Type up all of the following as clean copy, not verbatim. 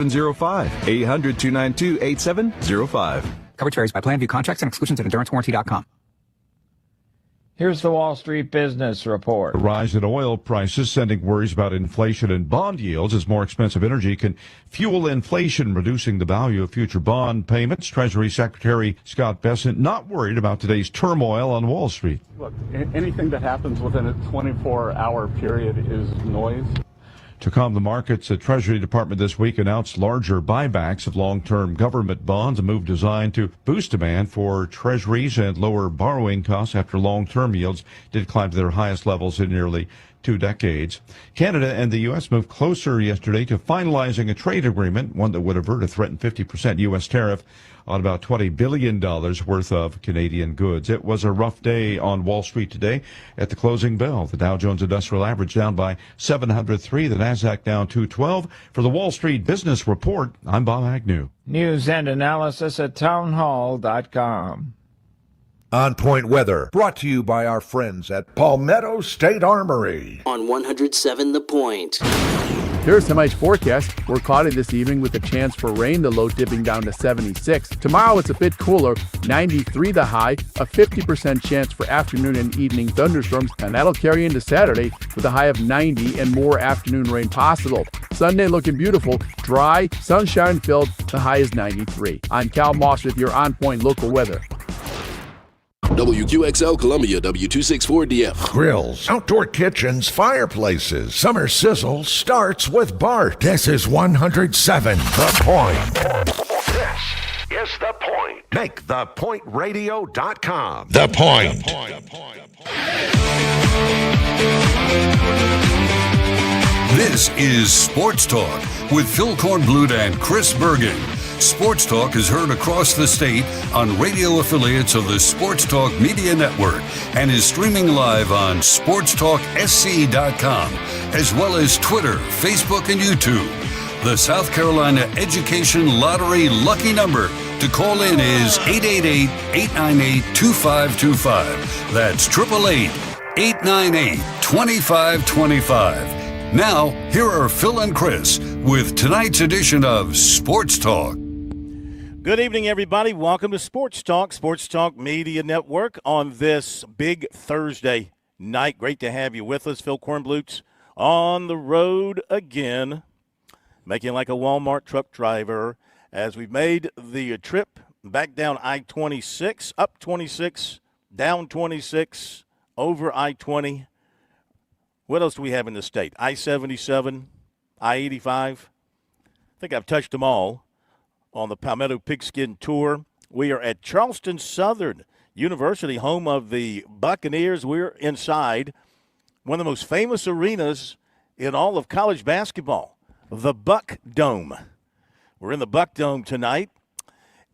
705 800-292-8705. Coverage varies by plan. View contracts and exclusions at endurancewarranty.com. Here's the Wall Street Business Report. A rise in oil prices sending worries about inflation and bond yields as more expensive energy can fuel inflation, reducing the value of future bond payments. Treasury Secretary Scott Bessent not worried about today's turmoil on Wall Street. Look, anything that happens within a 24-hour period is noise. To calm the markets, the Treasury Department this week announced larger buybacks of long-term government bonds, a move designed to boost demand for treasuries and lower borrowing costs after long-term yields did climb to their highest levels in nearly 2 decades. Canada and the U.S. moved closer yesterday to finalizing a trade agreement, one that would avert a threatened 50% U.S. tariff on about $20 billion worth of Canadian goods. It was a rough day on Wall Street today. At the closing bell, the Dow Jones Industrial Average down by 703, the Nasdaq down 212. For the Wall Street Business Report, I'm Bob Agnew. News and analysis at townhall.com. On Point Weather, brought to you by our friends at Palmetto State Armory. On 107 The Point. Here's tonight's forecast. We're cloudy this evening with a chance for rain, the low dipping down to 76. Tomorrow it's a bit cooler, 93 the high, a 50% chance for afternoon and evening thunderstorms, and that'll carry into Saturday with a high of 90 and more afternoon rain possible. Sunday looking beautiful, dry, sunshine filled, the high is 93. I'm Cal Moss with your On Point local weather. WQXL Columbia, W264DF. Grills, outdoor kitchens, fireplaces. Summer sizzle starts with Bart. This is 107 The Point. This is The Point. Make thepointradio.com. The Point. This is Sports Talk with Phil Kornblut and Chris Bergen. Sports Talk is heard across the state on radio affiliates of the Sports Talk Media Network and is streaming live on SportsTalkSC.com, as well as Twitter, Facebook, and YouTube. The South Carolina Education Lottery lucky number to call in is 888-898-2525. That's 888-898-2525. Now, here are Phil and Chris with tonight's edition of Sports Talk. Good evening, everybody. Welcome to Sports Talk Media Network on this big Thursday night. Great to have you with us. Phil Kornblut on the road again, making like a Walmart truck driver as we've made the trip back down I-26, up 26, down 26, over I-20. What else do we have in the state? I-77, I-85. I think I've touched them all on the Palmetto Pigskin Tour. We are at Charleston Southern University, home of the Buccaneers. We're inside one of the most famous arenas in all of college basketball, the Buck Dome. We're in the Buck Dome tonight,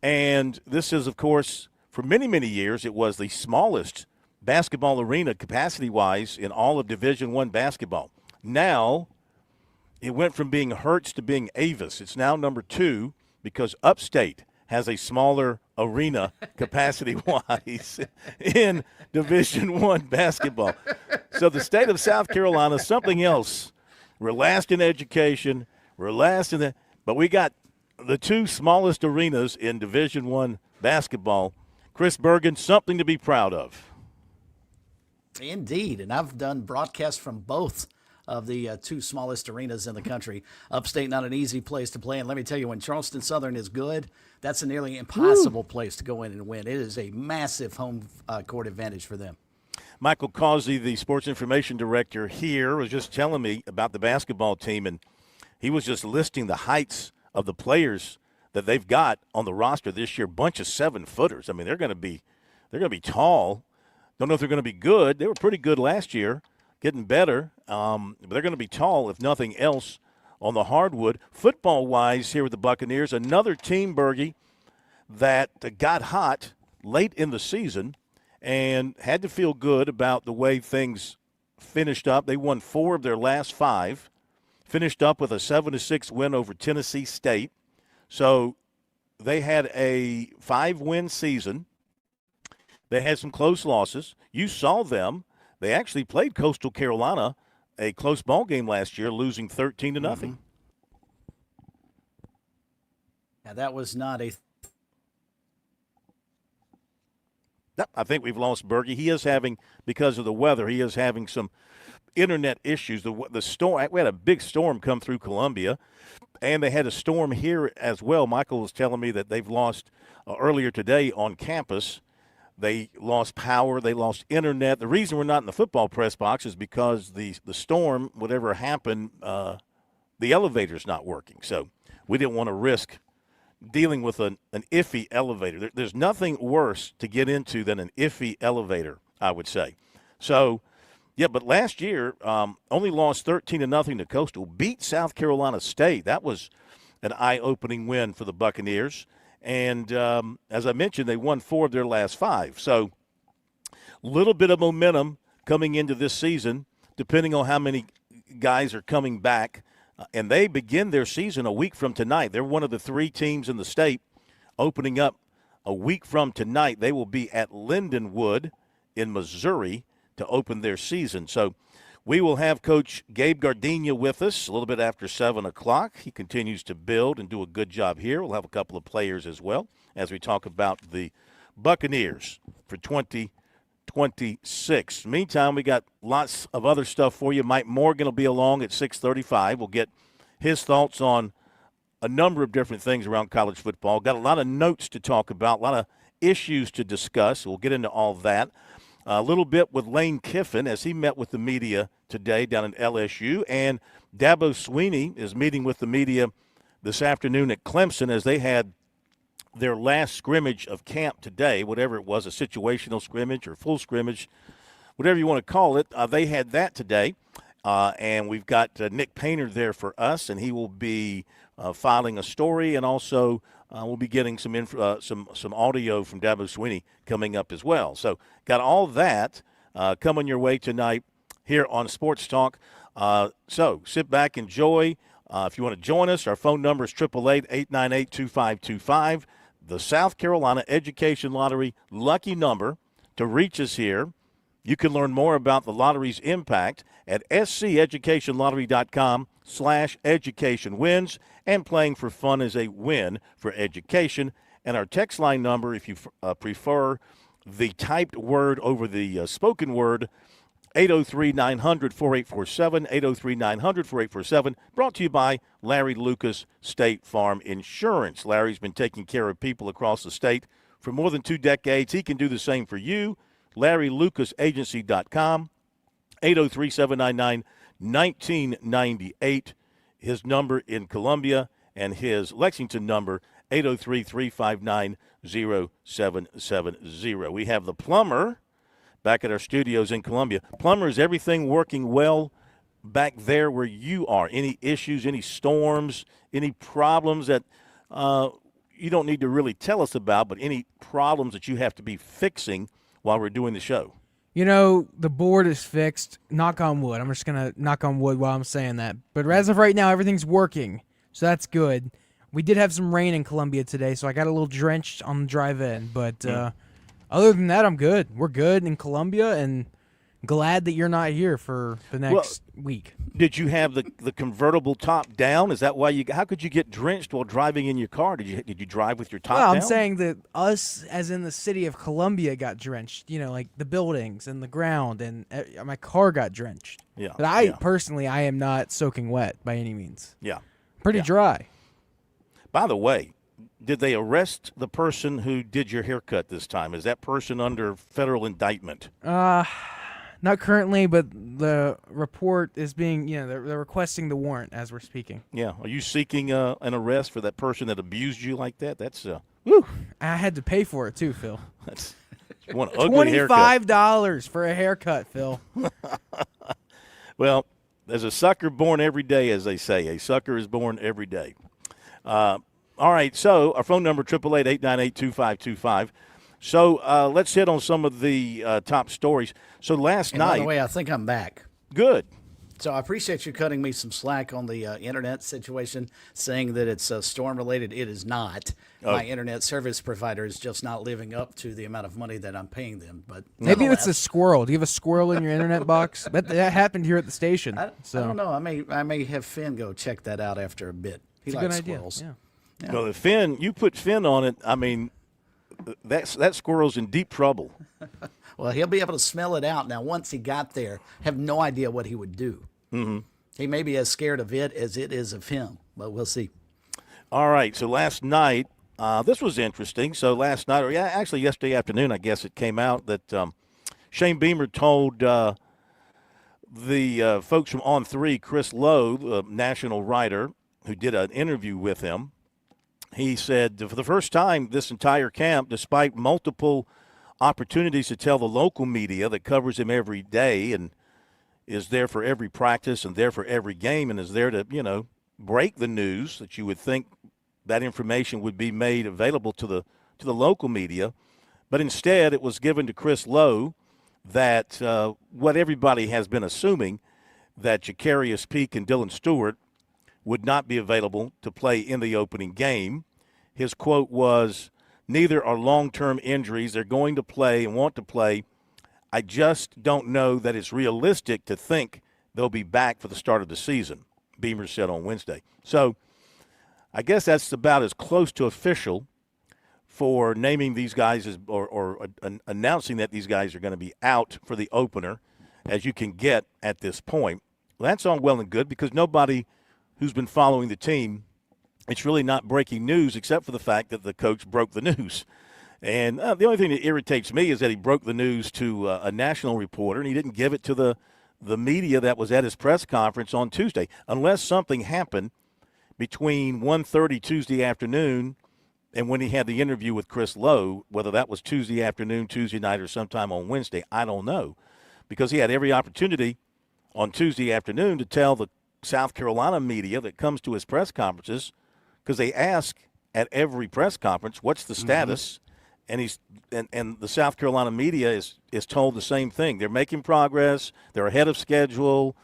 and this is, of course, for many, many years, it was the smallest basketball arena capacity-wise in all of Division I basketball. Now, it went from being Hertz to being Avis. It's now number 2 because Upstate has a smaller arena capacity-wise in Division I basketball. So the state of South Carolina, something else. We're last in education. We're last in but we got the 2 smallest arenas in Division I basketball. Chris Bergen, something to be proud of. Indeed, and I've done broadcasts from both of the 2 smallest arenas in the country. Upstate, not an easy place to play. And let me tell you, when Charleston Southern is good, that's a nearly impossible place to go in and win. It is a massive home court advantage for them. Michael Causey, the sports information director here, was just telling me about the basketball team, and he was just listing the heights of the players that they've got on the roster this year. Bunch of 7-footers. I mean, they're going to be tall. Don't know if they're going to be good. They were pretty good last year. Getting better, but they're going to be tall, if nothing else, on the hardwood. Football-wise here with the Buccaneers, another team, Bergie, that got hot late in the season and had to feel good about the way things finished up. They won 4 of their last 5, finished up with a 7-6 win over Tennessee State. So they had a 5-win season. They had some close losses. You saw them. They actually played Coastal Carolina, a close ball game last year, losing 13-0. Yeah, that was not a. I think we've lost Bergie. He is having, because of the weather, he is having some internet issues. The storm, we had a big storm come through Columbia, and they had a storm here as well. Michael was telling me that they've lost earlier today on campus. They lost power. They lost internet. The reason we're not in the football press box is because the storm, whatever happened, the elevator's not working. So we didn't want to risk dealing with an iffy elevator. There's nothing worse to get into than an iffy elevator, I would say. So, yeah, but last year only lost 13-0 to Coastal, beat South Carolina State. That was an eye-opening win for the Buccaneers. And as I mentioned, they won 4 of their last 5. So a little bit of momentum coming into this season, depending on how many guys are coming back. And they begin their season a week from tonight. They're one of the 3 teams in the state opening up a week from tonight. They will be at Lindenwood in Missouri to open their season. So we will have Coach Gabe Gardenia with us a little bit after 7 o'clock. He continues to build and do a good job here. We'll have a couple of players as well as we talk about the Buccaneers for 2026. Meantime, we got lots of other stuff for you. Mike Morgan will be along at 6:35. We'll get his thoughts on a number of different things around college football. Got a lot of notes to talk about, a lot of issues to discuss. We'll get into all that. A little bit with Lane Kiffin as he met with the media today down in LSU. And Dabo Swinney is meeting with the media this afternoon at Clemson as they had their last scrimmage of camp today, whatever it was, a situational scrimmage or full scrimmage, whatever you want to call it. They had that today. And we've got Nick Painter there for us, and he will be filing a story, and also we'll be getting some audio from Dabo Swinney coming up as well. So got all that coming your way tonight here on Sports Talk. So sit back, enjoy. If you want to join us, our phone number is 888-898-2525. The South Carolina Education Lottery lucky number to reach us here. You can learn more about the lottery's impact at sceducationlottery.com/educationwins, and playing for fun is a win for education. And our text line number, if you prefer the typed word over the spoken word, 803-900-4847, 803-900-4847, brought to you by Larry Lucas State Farm Insurance. Larry's been taking care of people across the state for more than 2 decades. He can do the same for you. LarryLucasAgency.com, 803-799-1998, his number in Columbia, and his Lexington number, 803-359-0770. We have the plumber back at our studios in Columbia. Plumber, is everything working well back there where you are? Any issues, any storms, any problems that you don't need to really tell us about, but any problems that you have to be fixing while we're doing the show? You know, the board is fixed. Knock on wood. I'm just going to knock on wood while I'm saying that. But as of right now, everything's working, so that's good. We did have some rain in Columbia today, so I got a little drenched on the drive in. But other than that, I'm good. We're good in Columbia, and glad that you're not here for the next week. Did you have the convertible top down? Is that why you? How could you get drenched while driving in your car? Did you drive with your top down? I'm saying that us, as in the city of Columbia, got drenched. You know, like the buildings and the ground, and my car got drenched. Yeah. But personally, I am not soaking wet by any means. Yeah. Pretty dry. By the way, did they arrest the person who did your haircut this time? Is that person under federal indictment? Not currently, but the report is being, they're requesting the warrant as we're speaking. Yeah. Are you seeking an arrest for that person that abused you like that? That's, whew. I had to pay for it too, Phil. That's one ugly haircut. $25 for a haircut, Phil. Well, there's a sucker born every day, as they say. A sucker is born every day. All right, so our phone number, 888-898-2525. So let's hit on some of the top stories. So last night. By the way, I think I'm back. Good. So I appreciate you cutting me some slack on the internet situation, saying that it's storm-related. It is not. My internet service provider is just not living up to the amount of money that I'm paying them. But maybe it's a squirrel. Do you have a squirrel in your internet box? That happened here at the station. I don't know. I may have Finn go check that out after a bit. He likes squirrels. Yeah. Yeah. Well, you put Finn on it. I mean, that squirrel's in deep trouble. Well, he'll be able to smell it out. Now, once he got there, have no idea what he would do. Mm-hmm. He may be as scared of it as it is of him, but we'll see. All right, so last night, this was interesting. So last night, or actually yesterday afternoon, I guess it came out that Shane Beamer told the folks from On 3, Chris Lowe, the national writer, who did an interview with him, he said, for the first time this entire camp, despite multiple opportunities to tell the local media that covers him every day and is there for every practice and there for every game and is there to, break the news that you would think that information would be made available to the local media. But instead it was given to Chris Lowe that what everybody has been assuming, that Jacarius Peak and Dylan Stewart would not be available to play in the opening game. His quote was, "Neither are long-term injuries. They're going to play and want to play. I just don't know that it's realistic to think they'll be back for the start of the season," Beamer said on Wednesday. So I guess that's about as close to official for naming these guys as, or announcing that these guys are going to be out for the opener as you can get at this point. Well, that's all well and good because nobody who's been following the team, it's really not breaking news except for the fact that the coach broke the news. And the only thing that irritates me is that he broke the news to a national reporter and he didn't give it to the media that was at his press conference on Tuesday. Unless something happened between 1:30 Tuesday afternoon and when he had the interview with Chris Lowe, whether that was Tuesday afternoon, Tuesday night, or sometime on Wednesday, I don't know. Because he had every opportunity on Tuesday afternoon to tell the South Carolina media that comes to his press conferences, because they ask at every press conference, what's the status? And the South Carolina media is told the same thing. They're making progress. They're ahead of schedule,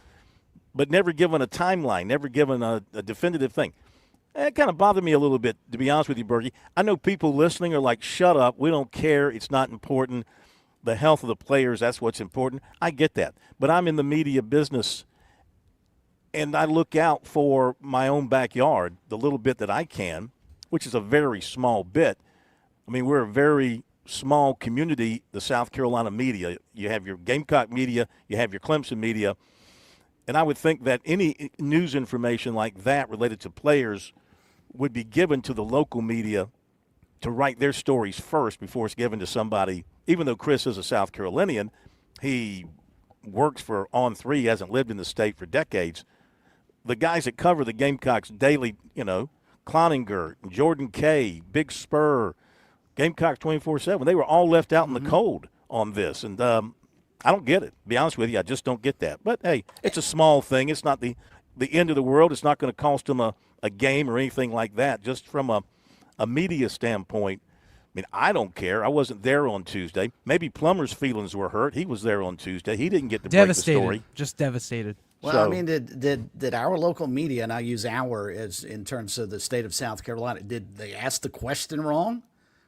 but never given a timeline, never given a definitive thing. It kind of bothered me a little bit, to be honest with you, Bergie. I know people listening are like, shut up. We don't care. It's not important. The health of the players, that's what's important. I get that. But I'm in the media business, and I look out for my own backyard, the little bit that I can, which is a very small bit. I mean, we're a very small community, the South Carolina media. You have your Gamecock media, you have your Clemson media, and I would think that any news information like that related to players would be given to the local media to write their stories first before it's given to somebody. Even though Chris is a South Carolinian, he works for On 3, he hasn't lived in the state for decades. The guys that cover the Gamecocks daily, Cloninger, Jordan Kay, Big Spur, Gamecocks 24/7, they were all left out in the cold on this. And I don't get it. To be honest with you, I just don't get that. But, hey, it's a small thing. It's not the end of the world. It's not going to cost them a game or anything like that. Just from a media standpoint, I mean, I don't care. I wasn't there on Tuesday. Maybe Plummer's feelings were hurt. He was there on Tuesday. He didn't get to break the story. Just devastated. Well, I mean, did our local media, and I use our as in terms of the state of South Carolina, did they ask the question wrong?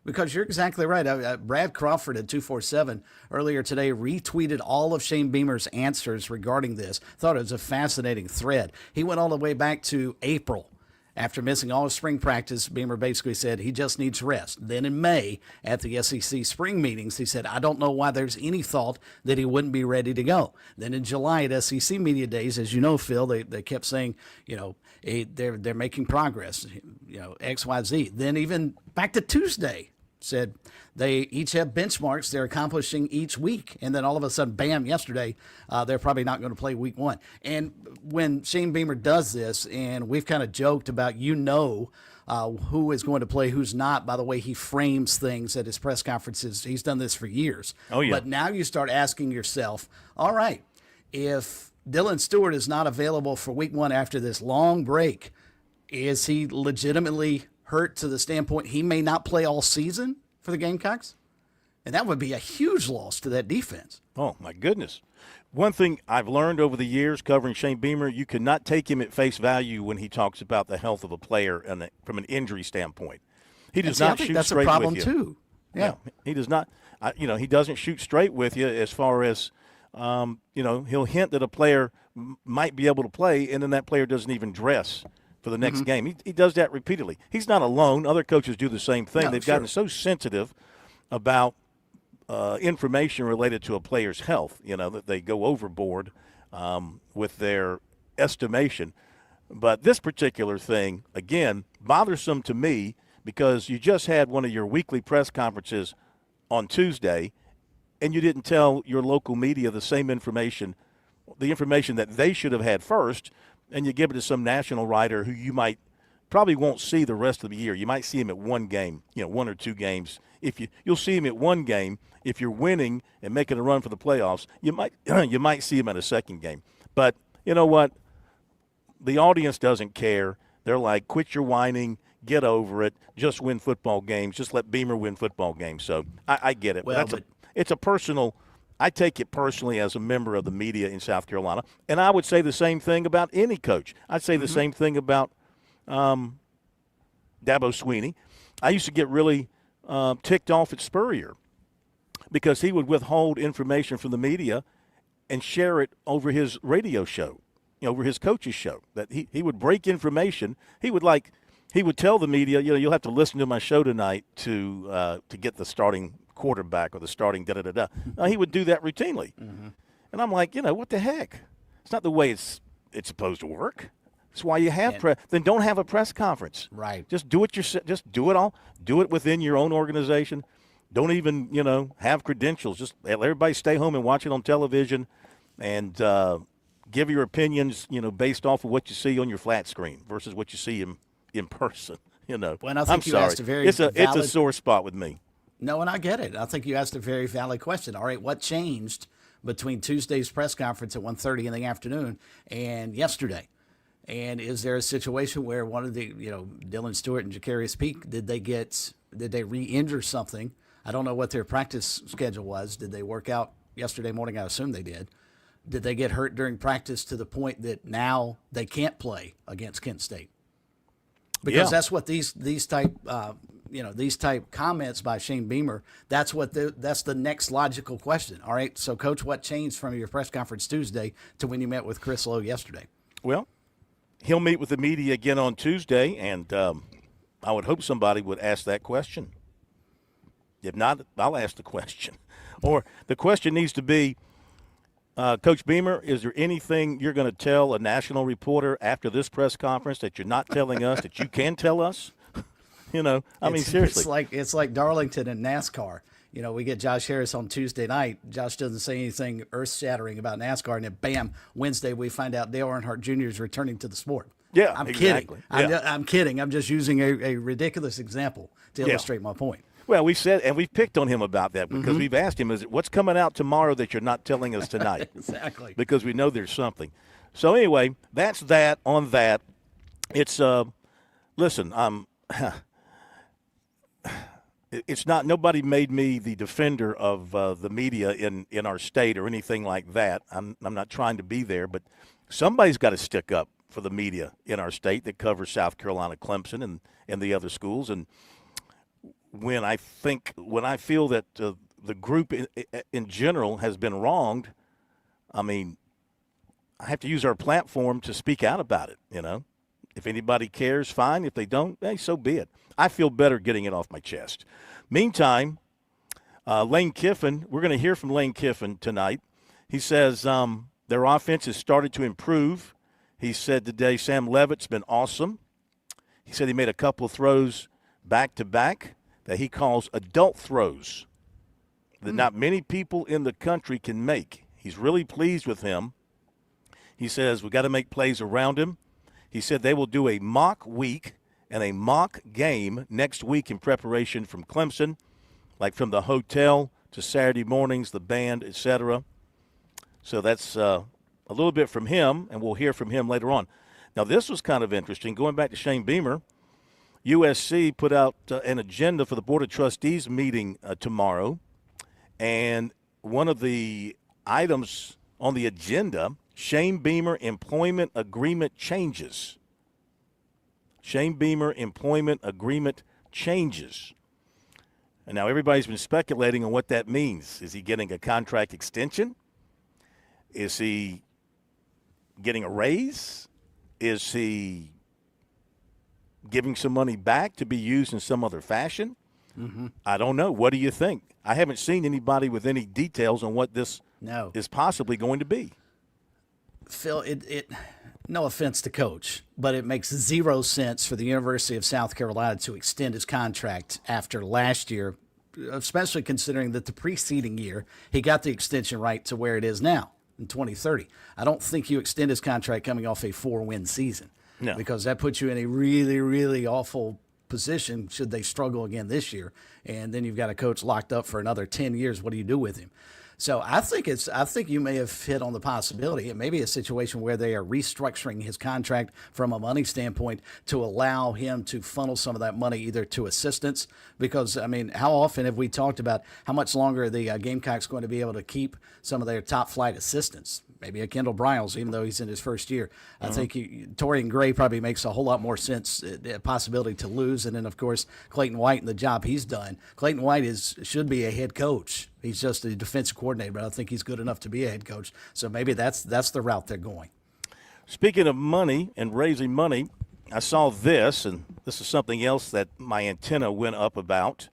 Because you're exactly right. Brad Crawford at 247 earlier today retweeted all of Shane Beamer's answers regarding this. Thought it was a fascinating thread. He went all the way back to April. After missing all of spring practice, Beamer basically said he just needs rest. Then in May, at the SEC spring meetings, he said, I don't know why there's any thought that he wouldn't be ready to go. Then in July at SEC Media Days, as you know, Phil, they kept saying, they're making progress, X, Y, Z. Then even back to Tuesday, said they each have benchmarks they're accomplishing each week. And then all of a sudden, bam, yesterday, they're probably not going to play week one. And when Shane Beamer does this, and we've kind of joked about, who is going to play, who's not, by the way he frames things at his press conferences. He's done this for years. Oh, yeah. But now you start asking yourself, all right, if Dylan Stewart is not available for week one after this long break, is he legitimately hurt to the standpoint he may not play all season for the Gamecocks? And that would be a huge loss to that defense. Oh, my goodness. One thing I've learned over the years covering Shane Beamer, you cannot take him at face value when he talks about the health of a player from an injury standpoint. He does not shoot straight with you. That's a problem too. Yeah. He does not. He doesn't shoot straight with you as far as, he'll hint that a player might be able to play, and then that player doesn't even dress for the next game. He does that repeatedly. He's not alone. Other coaches do the same thing. No, They've sure. gotten so sensitive about information related to a player's health, that they go overboard with their estimation. But this particular thing, again, bothersome to me because you just had one of your weekly press conferences on Tuesday, and you didn't tell your local media the same information, the information that they should have had first, and you give it to some national writer who you probably won't see the rest of the year. You might see him at one game, 1 or 2 games. You'll see him at one game if you're winning and making a run for the playoffs. You might see him at a second game. But you know what? The audience doesn't care. They're like, quit your whining, get over it, just win football games, just let Beamer win football games. So I get it. Well, It's a personal – I take it personally as a member of the media in South Carolina. And I would say the same thing about any coach. I'd say the same thing about Dabo Swinney. I used to get really ticked off at Spurrier because he would withhold information from the media and share it over his radio show, over his coach's show. That he would break information. He would tell the media, you'll have to listen to my show tonight to get the starting quarterback or the starting da-da-da-da. He would do that routinely. And I'm like, what the heck? It's not the way it's supposed to work. That's why you have then don't have a press conference. Right. Just do it just do it all. Do it within your own organization. Don't even, have credentials. Just let everybody stay home and watch it on television and give your opinions, based off of what you see on your flat screen versus what you see in person, Well, and I think you asked a very it's a sore spot with me. No, and I get it. I think you asked a very valid question. All right, what changed between Tuesday's press conference at 1:30 in the afternoon and yesterday? And is there a situation where one of the, Dylan Stewart and Jacarius Peak, did they re-injure something? I don't know what their practice schedule was. Did they work out yesterday morning? I assume they did. Did they get hurt during practice to the point that now they can't play against Kent State? Because that's what these type comments by Shane Beamer, that's the next logical question. All right, so Coach, what changed from your press conference Tuesday to when you met with Chris Lowe yesterday? Well, he'll meet with the media again on Tuesday, and I would hope somebody would ask that question. If not, I'll ask the question. Or the question needs to be, Coach Beamer, is there anything you're going to tell a national reporter after this press conference that you're not telling us that you can tell us? Seriously. It's like Darlington and NASCAR. We get Josh Harris on Tuesday night. Josh doesn't say anything earth-shattering about NASCAR, and then bam, Wednesday we find out Dale Earnhardt Jr. is returning to the sport. Yeah, I'm exactly. kidding. Yeah. I'm kidding. I'm just using a ridiculous example to illustrate my point. Well, we said, and we've picked on him about that because we've asked him, what's coming out tomorrow that you're not telling us tonight? Exactly. Because we know there's something. So anyway, that's that on that. It's, listen, it's not, nobody made me the defender of the media in our state or anything like that. I'm not trying to be there, but somebody's got to stick up for the media in our state that covers South Carolina, Clemson, and the other schools. And when I feel that the group in general has been wronged, I have to use our platform to speak out about it, If anybody cares, fine. If they don't, hey, so be it. I feel better getting it off my chest. Meantime, Lane Kiffin, we're going to hear from Lane Kiffin tonight. He says their offense has started to improve. He said today Sam Levitt's been awesome. He said he made a couple of throws back-to-back that he calls adult throws that not many people in the country can make. He's really pleased with him. He says we got to make plays around him. He said they will do a mock week and a mock game next week in preparation from Clemson, like from the hotel to Saturday mornings, the band, etc. So that's a little bit from him, and we'll hear from him later on. Now, this was kind of interesting. Going back to Shane Beamer, USC put out an agenda for the Board of Trustees meeting tomorrow, and one of the items on the agenda, Shane Beamer employment agreement changes. Shane Beamer employment agreement changes. And now everybody's been speculating on what that means. Is he getting a contract extension? Is he getting a raise? Is he giving some money back to be used in some other fashion? I don't know. What do you think? I haven't seen anybody with any details on what this is possibly going to be. Phil, it no offense to Coach, but it makes zero sense for the University of South Carolina to extend his contract after last year, especially considering that the preceding year he got the extension right to where it is now in 2030. I don't think you extend his contract coming off a 4-win season. No. Because that puts you in a really, really awful position should they struggle again this year. And then you've got a coach locked up for another 10 years. What do you do with him? So I think you may have hit on the possibility. It may be a situation where they are restructuring his contract from a money standpoint to allow him to funnel some of that money either to assistants. Because, I mean, how often have we talked about how much longer the Gamecocks going to be able to keep some of their top flight assistants? Maybe a Kendall Bryles, even though he's in his first year. I think Torian Gray probably makes a whole lot more sense, a possibility to lose. And then, of course, Clayton White and the job he's done. Clayton White should be a head coach. He's just a defensive coordinator, but I think he's good enough to be a head coach. So maybe that's the route they're going. Speaking of money and raising money, I saw this, and this is something else that my antenna went up about.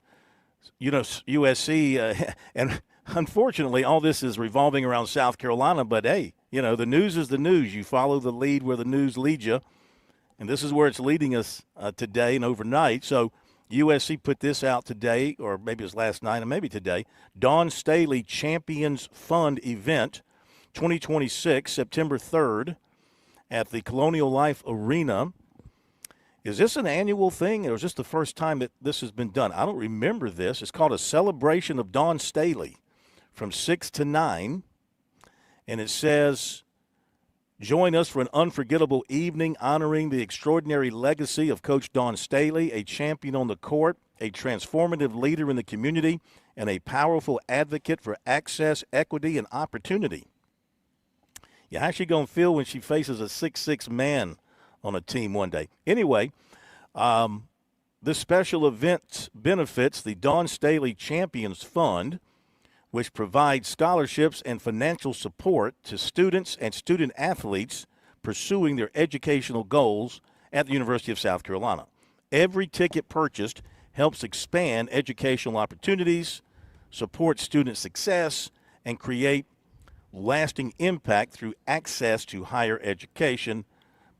You know, USC, and unfortunately, all this is revolving around South Carolina, but hey, you know, the news is the news. You follow the lead where the news leads you, and this is where it's leading us today and overnight. So USC put this out today, or maybe it was last night, and maybe today. Dawn Staley Champions Fund event, 2026, September 3rd, at the Colonial Life Arena. Is this an annual thing, or is this the first time that this has been done? I don't remember this. It's called a Celebration of Dawn Staley from 6 to 9, and it says, join us for an unforgettable evening honoring the extraordinary legacy of Coach Dawn Staley, a champion on the court, a transformative leader in the community, and a powerful advocate for access, equity, and opportunity. Yeah, how's she going to feel when she faces a 6'6" man on a team one day? Anyway, this special event benefits the Dawn Staley Champions Fund, which provides scholarships and financial support to students and student athletes pursuing their educational goals at the University of South Carolina. Every ticket purchased helps expand educational opportunities, support student success, and create lasting impact through access to higher education,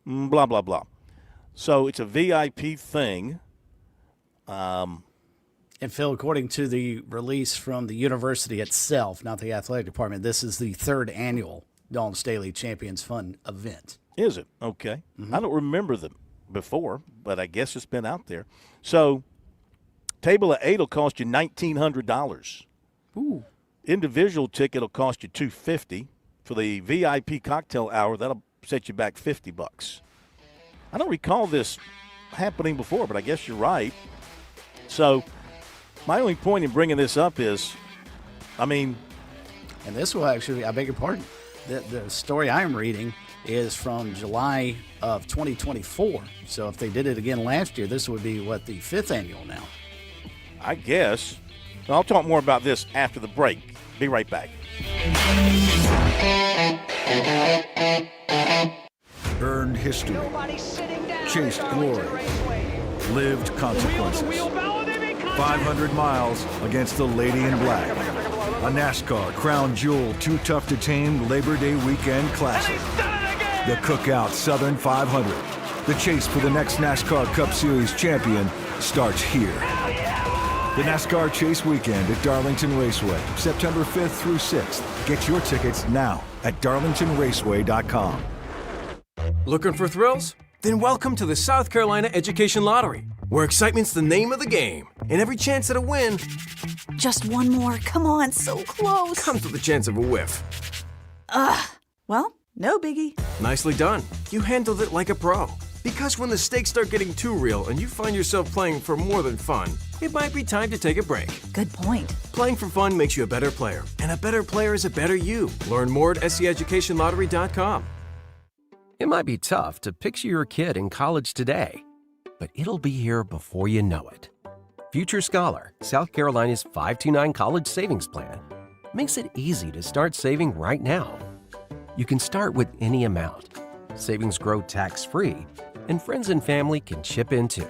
blah, blah, blah. So it's a VIP thing. And Phil, according to the release from the university itself, not the athletic department, this is the 3rd annual Dawn Staley Champions Fund event. Is it? Okay. I don't remember them before, but I guess it's been out there. So table of 8 will cost you $1,900. Ooh. Individual ticket will cost you $250. For the VIP cocktail hour, that'll set you back $50. I don't recall this happening before, but I guess you're right. So my only point in bringing this up is, I mean, and this will actually, I beg your pardon, the story I'm reading is from July of 2024. So if they did it again last year, this would be, what, the 5th annual now? I guess. I'll talk more about this after the break. Be right back. Earned history, chased glory, lived consequences. 500 miles against the Lady in Black. A NASCAR Crown Jewel Too Tough to Tame Labor Day Weekend Classic. The Cookout Southern 500. The chase for the next NASCAR Cup Series champion starts here. The NASCAR Chase Weekend at Darlington Raceway, September 5th through 6th. Get your tickets now at darlingtonraceway.com. Looking for thrills? Then welcome to the South Carolina Education Lottery, where excitement's the name of the game, and every chance at a win Just one more. Come on, so close. comes with a chance of a whiff. Well, no biggie. Nicely done. You handled it like a pro. Because when the stakes start getting too real and you find yourself playing for more than fun, it might be time to take a break. Good point. Playing for fun makes you a better player, and a better player is a better you. Learn more at SCEducationLottery.com. It might be tough to picture your kid in college today, but it'll be here before you know it. Future Scholar, South Carolina's 529 College Savings Plan, makes it easy to start saving right now. You can start with any amount. Savings grow tax-free, And friends and family can chip in too.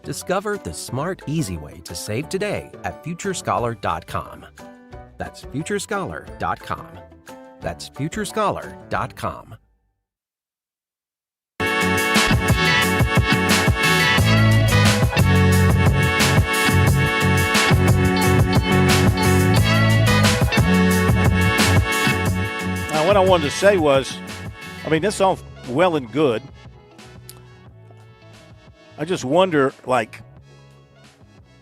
Discover the smart, easy way to save today at FutureScholar.com. That's FutureScholar.com. That's FutureScholar.com. Now, what I wanted to say was, I mean, that's all well and good. I just wonder, like,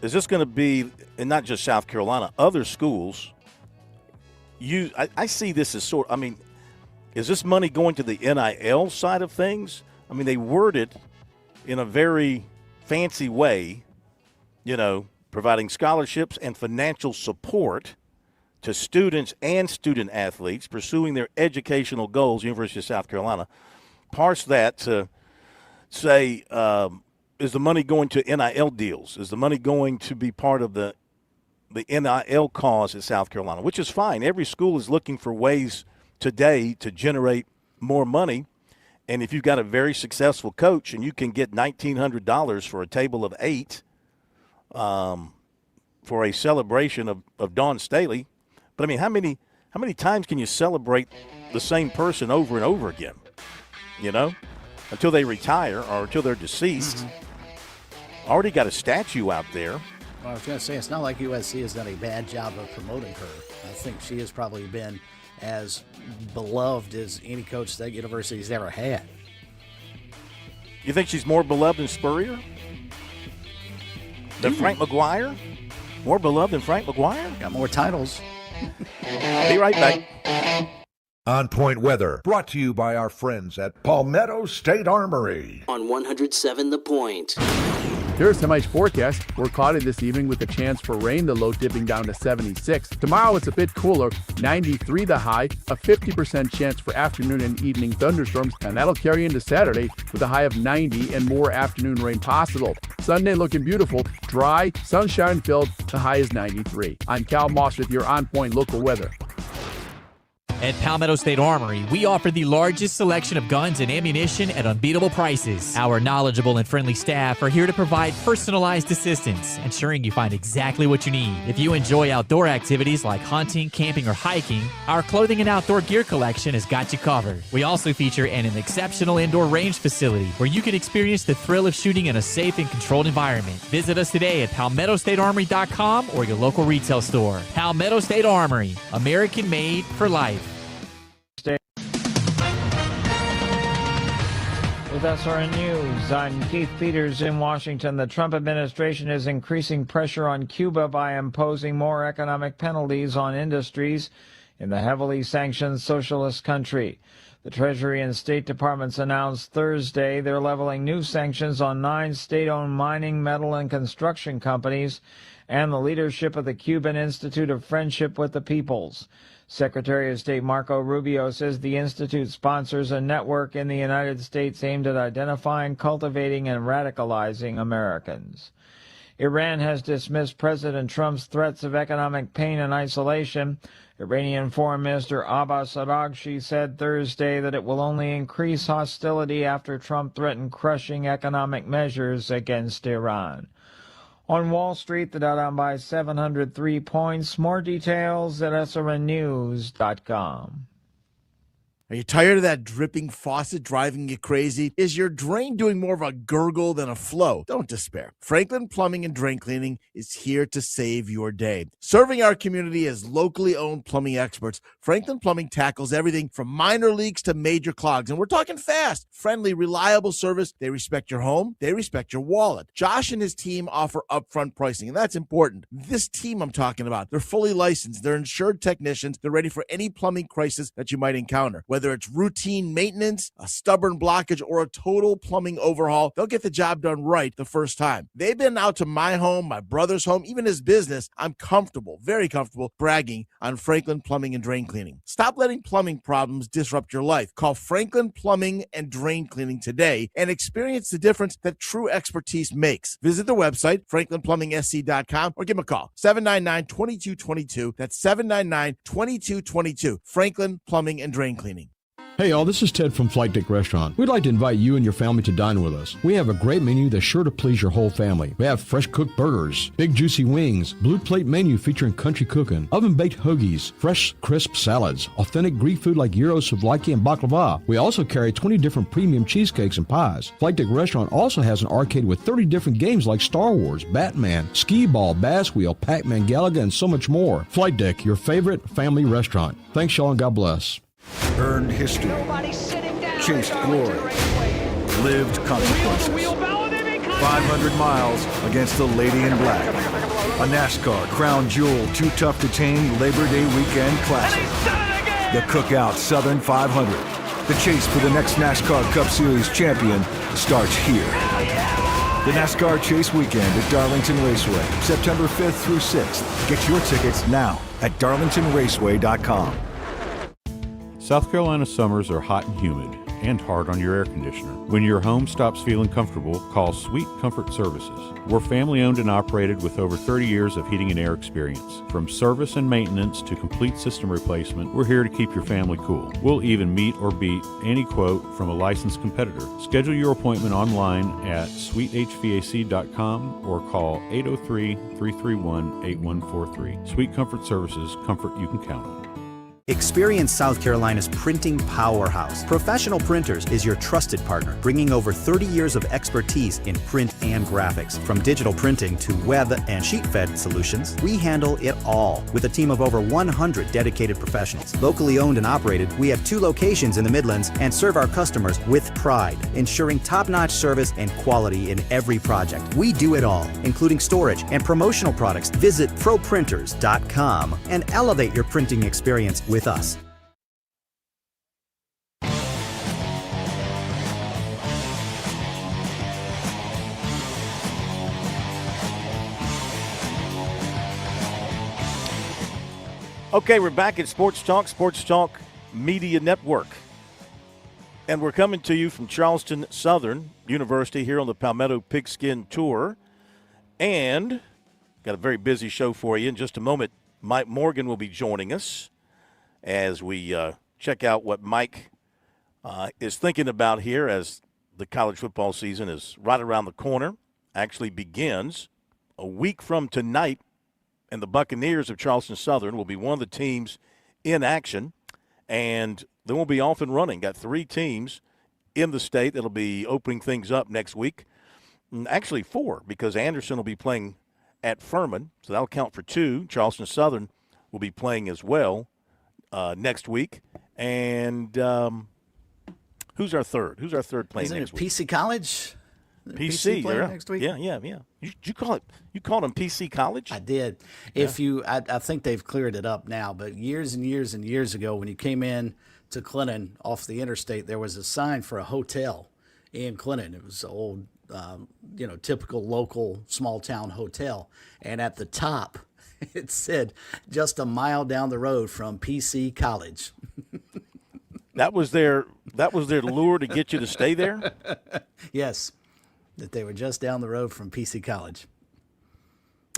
is this going to be, and not just South Carolina, other schools? I see this as I mean, is this money going to the NIL side of things? I mean, they word it in a very fancy way, providing scholarships and financial support to students and student athletes pursuing their educational goals, University of South Carolina. Parse that to say, is the money going to NIL deals? Is the money going to be part of the NIL cause at South Carolina, which is fine. Every school is looking for ways today to generate more money. And if you've got a very successful coach and you can get $1,900 for a table of 8 for a celebration of Dawn Staley, but I mean, how many times can you celebrate the same person over and over again? Until they retire or until they're deceased. Mm-hmm. Already got a statue out there. Well, I was going to say, it's not like USC has done a bad job of promoting her. I think she has probably been as beloved as any coach that university's ever had. You think she's more beloved than Spurrier? Than Frank McGuire? More beloved than Frank McGuire? Got more titles. Be right back. On Point Weather, brought to you by our friends at Palmetto State Armory. On 107 The Point. Here's tonight's forecast. We're cloudy this evening with a chance for rain, the low dipping down to 76. Tomorrow it's a bit cooler, 93 the high, a 50% chance for afternoon and evening thunderstorms, and that'll carry into Saturday with a high of 90 and more afternoon rain possible. Sunday looking beautiful, dry, sunshine filled, the high is 93. I'm Cal Moss with your On Point local weather. At Palmetto State Armory, we offer the largest selection of guns and ammunition at unbeatable prices. Our knowledgeable and friendly staff are here to provide personalized assistance, ensuring you find exactly what you need. If you enjoy outdoor activities like hunting, camping, or hiking, our clothing and outdoor gear collection has got you covered. We also feature an exceptional indoor range facility where you can experience the thrill of shooting in a safe and controlled environment. Visit us today at PalmettoStateArmory.com or your local retail store. Palmetto State Armory, American made for life. With SRN News, I'm Keith Peters in Washington. The Trump administration is increasing pressure on Cuba by imposing more economic penalties on industries in the heavily sanctioned socialist country. The Treasury and State Departments announced Thursday they're leveling new sanctions on 9 state-owned mining, metal, and construction companies and the leadership of the Cuban Institute of Friendship with the Peoples. Secretary of State Marco Rubio says the institute sponsors a network in the United States aimed at identifying, cultivating, and radicalizing Americans. Iran has dismissed President Trump's threats of economic pain and isolation. Iranian Foreign Minister Abbas Araghchi said Thursday that it will only increase hostility after Trump threatened crushing economic measures against Iran. On Wall Street, the Dow down by 703 points. More details at srnnews.com. Are you tired of that dripping faucet driving you crazy? Is your drain doing more of a gurgle than a flow? Don't despair. Franklin Plumbing and Drain Cleaning is here to save your day. Serving our community as locally owned plumbing experts, Franklin Plumbing tackles everything from minor leaks to major clogs. And we're talking fast, friendly, reliable service. They respect your home. They respect your wallet. Josh and his team offer upfront pricing, and that's important. This team I'm talking about, they're fully licensed. They're insured technicians. They're ready for any plumbing crisis that you might encounter. Whether it's routine maintenance, a stubborn blockage, or a total plumbing overhaul, they'll get the job done right the first time. They've been out to my home, my brother's home, even his business. I'm comfortable, very comfortable, bragging on Franklin Plumbing and Drain Cleaning. Stop letting plumbing problems disrupt your life. Call Franklin Plumbing and Drain Cleaning today and experience the difference that true expertise makes. Visit the website, franklinplumbing.sc.com, or give them a call, 799-2222. That's 799-2222. Franklin Plumbing and Drain Cleaning. Hey y'all, this is Ted from Flight Deck Restaurant. We'd like to invite you and your family to dine with us. We have a great menu that's sure to please your whole family. We have fresh cooked burgers, big juicy wings, blue plate menu featuring country cooking, oven baked hoagies, fresh crisp salads, authentic Greek food like gyros, souvlaki, and baklava. We also carry 20 different premium cheesecakes and pies. Flight Deck Restaurant also has an arcade with 30 different games like Star Wars, Batman, Skee Ball, Bass Wheel, Pac-Man, Galaga, and so much more. Flight Deck, your favorite family restaurant. Thanks y'all and God bless. Earned history, chased glory, lived consequences. 500 miles against the Lady in Black. A NASCAR Crown Jewel Too Tough to Tame Labor Day Weekend Classic. The Cookout Southern 500. The chase for the next NASCAR Cup Series champion starts here. The NASCAR Chase Weekend at Darlington Raceway, September 5th through 6th. Get your tickets now at darlingtonraceway.com. South Carolina summers are hot and humid and hard on your air conditioner. When your home stops feeling comfortable, call Sweet Comfort Services. We're family owned and operated with over 30 years of heating and air experience. From service and maintenance to complete system replacement, we're here to keep your family cool. We'll even meet or beat any quote from a licensed competitor. Schedule your appointment online at sweethvac.com or call 803-331-8143. Sweet Comfort Services, comfort you can count on. Experience South Carolina's printing powerhouse. Professional Printers is your trusted partner, bringing over 30 years of expertise in print and graphics. From digital printing to web and sheet-fed solutions, we handle it all with a team of over 100 dedicated professionals. Locally owned and operated, we have 2 locations in the Midlands and serve our customers with pride, ensuring top-notch service and quality in every project. We do it all, including storage and promotional products. Visit proprinters.com and elevate your printing experience with us. Okay, we're back at Sports Talk Media Network. And we're coming to you from Charleston Southern University here on the Palmetto Pigskin Tour. And got a very busy show for you. In just a moment, Mike Morgan will be joining us as we check out what Mike is thinking about here as the college football season is right around the corner, actually begins a week from tonight, and the Buccaneers of Charleston Southern will be one of the teams in action, and they will be off and running. Got 3 teams in the state that will be opening things up next week. Actually 4, because Anderson will be playing at Furman, so that'll count for 2. Charleston Southern will be playing as well next week. And who's our third? Who's our third playing next week? PC College? PC playing next week? Yeah. You called them PC College? I did. Yeah. I think they've cleared it up now, but years and years and years ago, when you came in to Clinton off the interstate, there was a sign for a hotel in Clinton. It was an old, typical local small town hotel, and at the top, it said, just a mile down the road from PC College. That was their lure to get you to stay there? Yes, that they were just down the road from PC College.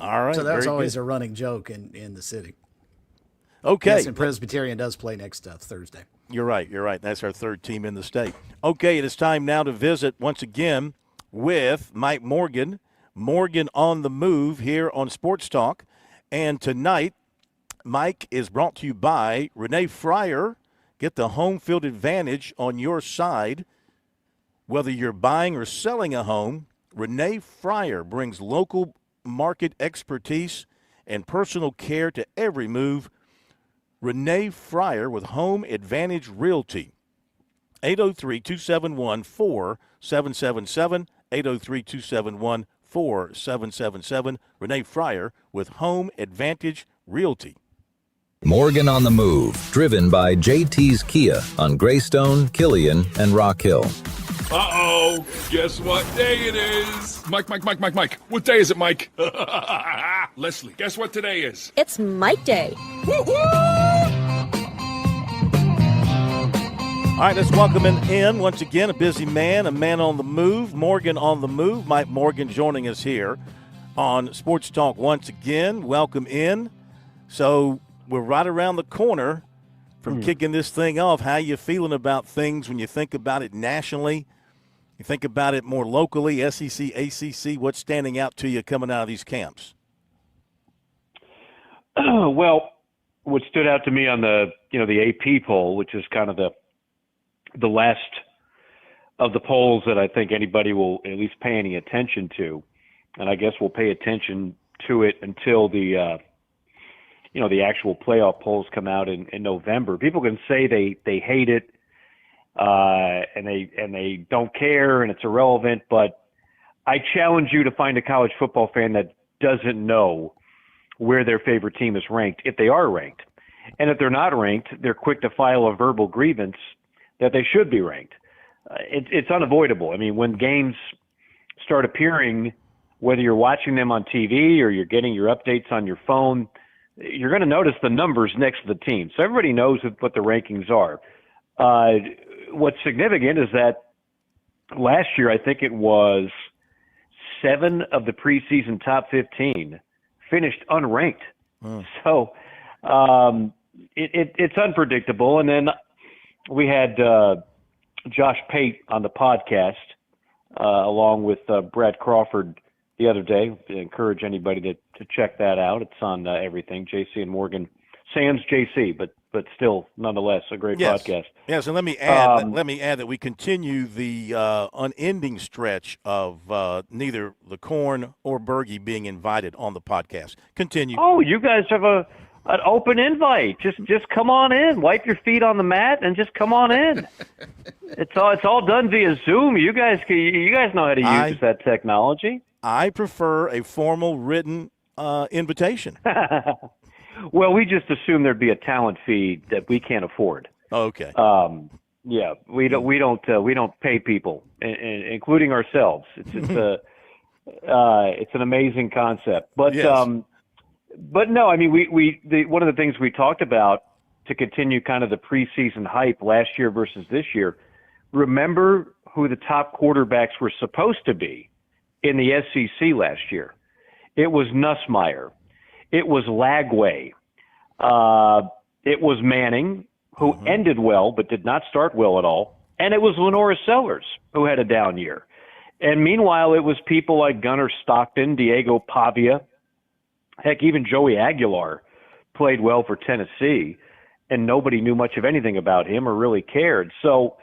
All right. So that was always good. a running joke in the city. Okay. Yes, and Presbyterian does play next Thursday. You're right. That's our third team in the state. Okay, it is time now to visit once again with Mike Morgan. Morgan on the Move here on Sports Talk. And tonight, Mike is brought to you by Renee Fryer. Get the home field advantage on your side. Whether you're buying or selling a home, Renee Fryer brings local market expertise and personal care to every move. Renee Fryer with Home Advantage Realty. 803-271-4777. 803-271-4777. Renee Fryer with Home Advantage Realty. Morgan on the Move, driven by JT's Kia on Greystone, Killian, and Rock Hill. Uh-oh, guess what day it is? Mike. What day is it, Mike? Leslie, guess what today is? It's Mike Day. All right, let's welcome in once again a busy man, a man on the move, Morgan on the Move. Mike Morgan joining us here on Sports Talk once again. Welcome in. So we're right around the corner from kicking this thing off. How you feeling about things when you think about it nationally? You think about it more locally, SEC, ACC. What's standing out to you coming out of these camps? Well, what stood out to me on the AP poll, which is kind of the last of the polls that I think anybody will at least pay any attention to, and I guess we'll pay attention to it until the actual playoff polls come out in November. People can say they hate it and they don't care and it's irrelevant, but I challenge you to find a college football fan that doesn't know where their favorite team is ranked, if they are ranked. And if they're not ranked, they're quick to file a verbal grievance that they should be ranked. It's unavoidable. I mean, when games start appearing, whether you're watching them on TV or you're getting your updates on your phone, you're going to notice the numbers next to the team. So everybody knows what the rankings are. What's significant is that last year, I think it was 7 of the preseason top 15 finished unranked. So it's unpredictable. And then we had Josh Pate on the podcast along with Brad Crawford the other day. I encourage anybody to check that out. It's on everything, JC and Morgan. Sans JC, but still, nonetheless, a great podcast. Yes, and let me add that we continue the unending stretch of neither the Corn or Bergie being invited on the podcast. Continue. Oh, you guys have an open invite. Just come on in. Wipe your feet on the mat and just come on in. It's all done via Zoom. You guys know how to use that technology. I prefer a formal written invitation. Well, we just assume there'd be a talent fee that we can't afford. Okay. Yeah, we don't pay people, including ourselves. It's an amazing concept. But yes. But no, I mean one of the things we talked about to continue kind of the preseason hype last year versus this year. Remember who the top quarterbacks were supposed to be in the SEC last year. It was Nussmeier. It was Lagway. It was Manning, who ended well but did not start well at all. And it was Lenora Sellers, who had a down year. And meanwhile, it was people like Gunnar Stockton, Diego Pavia. Heck, even Joey Aguilar played well for Tennessee, and nobody knew much of anything about him or really cared. So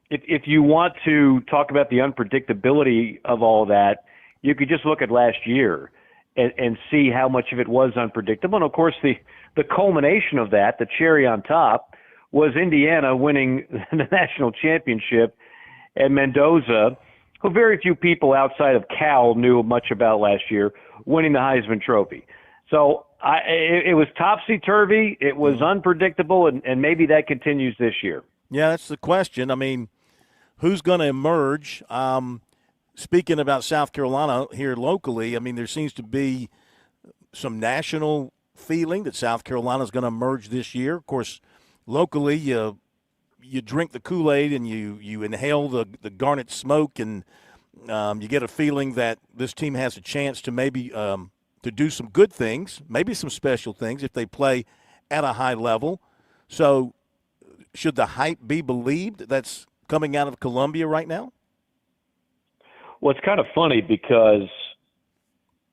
if you want to talk about the unpredictability of all that, you could just look at last year and see how much of it was unpredictable. And, of course, the culmination of that, the cherry on top, was Indiana winning the national championship and Mendoza, who very few people outside of Cal knew much about last year, winning the Heisman Trophy. So it was topsy-turvy. It was unpredictable, and maybe that continues this year. Yeah, that's the question. I mean, who's going to emerge? Speaking about South Carolina here locally, I mean, there seems to be some national feeling that South Carolina is going to emerge this year. Of course, locally, you drink the Kool-Aid and you inhale the garnet smoke, and you get a feeling that this team has a chance to maybe to do some good things, maybe some special things if they play at a high level. So should the hype be believed that's coming out of Columbia right now? Well, it's kind of funny because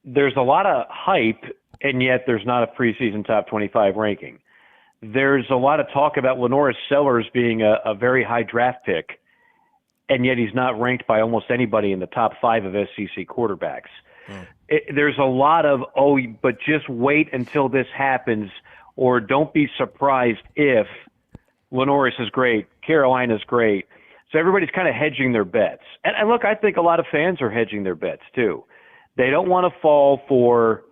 there's a lot of hype, and yet there's not a preseason top 25 ranking. There's a lot of talk about Lenora Sellers being a very high draft pick, and yet he's not ranked by almost anybody in the top 5 of SEC quarterbacks. There's a lot of, but just wait until this happens, or don't be surprised if Lenoris is great, Carolina's great. So everybody's kind of hedging their bets. And look, I think a lot of fans are hedging their bets too. They don't want to fall for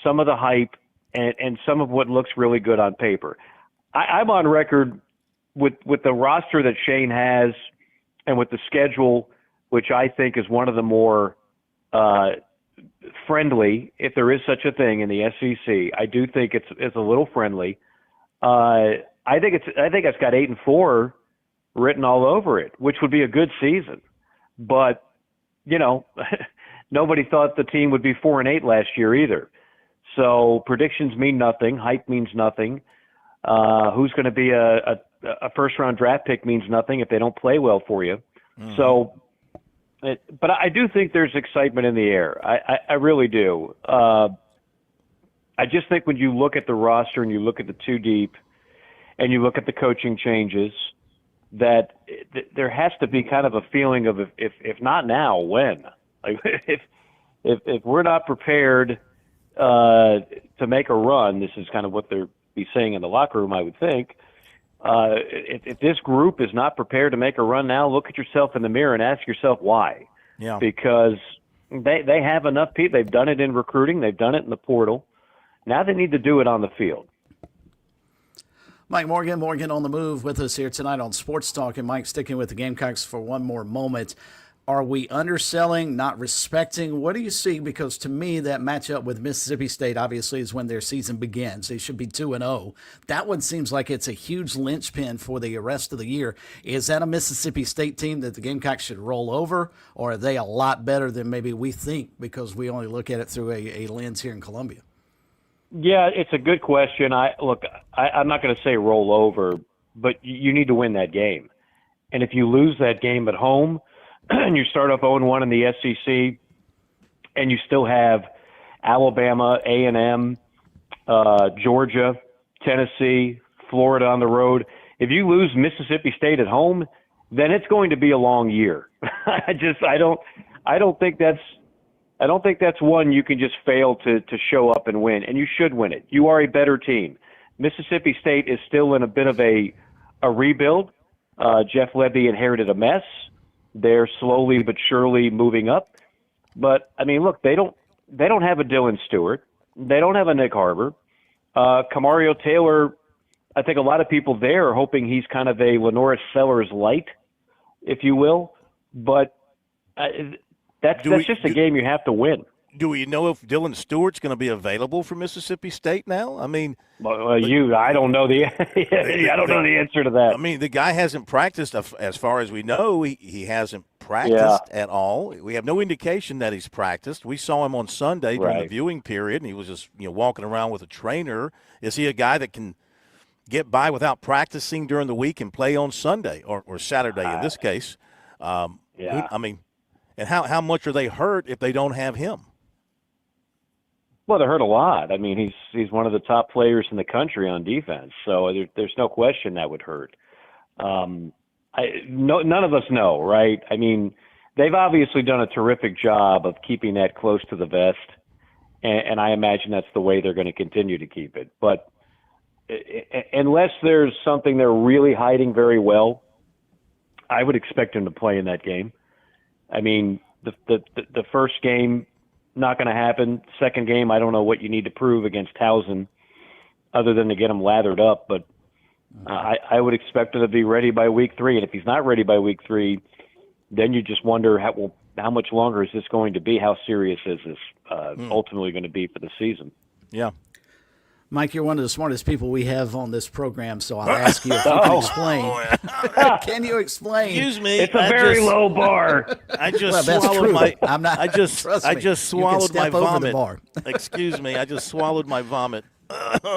some of the hype and some of what looks really good on paper. I'm on record with the roster that Shane has and with the schedule, which I think is one of the more friendly, if there is such a thing in the SEC. I do think it's a little friendly. I think it's got 8-4 written all over it, which would be a good season. But, nobody thought the team would be 4-8 last year either. So predictions mean nothing. Hype means nothing. Who's going to be a first-round draft pick means nothing if they don't play well for you. Mm-hmm. So, but I do think there's excitement in the air. I really do. I just think when you look at the roster and you look at the two deep and you look at the coaching changes, that there has to be kind of a feeling of if not now, when? Like if we're not prepared to make a run, this is kind of what they're be saying in the locker room, I would think. If this group is not prepared to make a run now, look at yourself in the mirror and ask yourself why. Yeah. Because they have enough people. They've done it in recruiting. They've done it in the portal. Now they need to do it on the field. Mike Morgan on the move with us here tonight on Sports Talk. And Mike, sticking with the Gamecocks for one more moment. Are we underselling, not respecting? What do you see? Because to me, that matchup with Mississippi State obviously is when their season begins. They should be 2-0. That one seems like it's a huge linchpin for the rest of the year. Is that a Mississippi State team that the Gamecocks should roll over, or are they a lot better than maybe we think because we only look at it through a lens here in Columbia? Yeah, it's a good question. I'm not going to say roll over, but you need to win that game. And if you lose that game at home, and you start off 0-1 in the SEC, and you still have Alabama, A&M, Georgia, Tennessee, Florida on the road. If you lose Mississippi State at home, then it's going to be a long year. I don't think that's one you can just fail to show up and win, and you should win it. You are a better team. Mississippi State is still in a bit of a rebuild. Jeff Lebby inherited a mess. They're slowly but surely moving up. But, I mean, look, they don't have a Dylan Stewart. They don't have a Nick Harbor. Camario Taylor, I think a lot of people there are hoping he's kind of a Lenoris Sellers light, if you will. But that's just a game you have to win. Do we know if Dylan Stewart's going to be available for Mississippi State now? I mean, I don't know the answer to that. I mean, the guy hasn't practiced as far as we know. He hasn't practiced at all. We have no indication that he's practiced. We saw him on Sunday during the viewing period, and he was just walking around with a trainer. Is he a guy that can get by without practicing during the week and play on Sunday or Saturday in this case? I mean, and how much are they hurt if they don't have him? Well, they're hurt a lot. I mean, he's one of the top players in the country on defense, so there's no question that would hurt. None of us know, right? I mean, they've obviously done a terrific job of keeping that close to the vest, and I imagine that's the way they're going to continue to keep it. But unless there's something they're really hiding very well, I would expect him to play in that game. I mean, the first game, not going to happen. Second game, I don't know what you need to prove against Towson other than to get him lathered up. But I would expect him to be ready by week 3. And if he's not ready by week 3, then you just wonder how much longer is this going to be? How serious is this ultimately going to be for the season? Yeah. Mike, you're one of the smartest people we have on this program, so I'll ask you if you can explain. Can you explain? Excuse me. It's a very low bar. I just swallowed my. I'm not. I just swallowed my vomit. Bar. Excuse me. I just swallowed my vomit.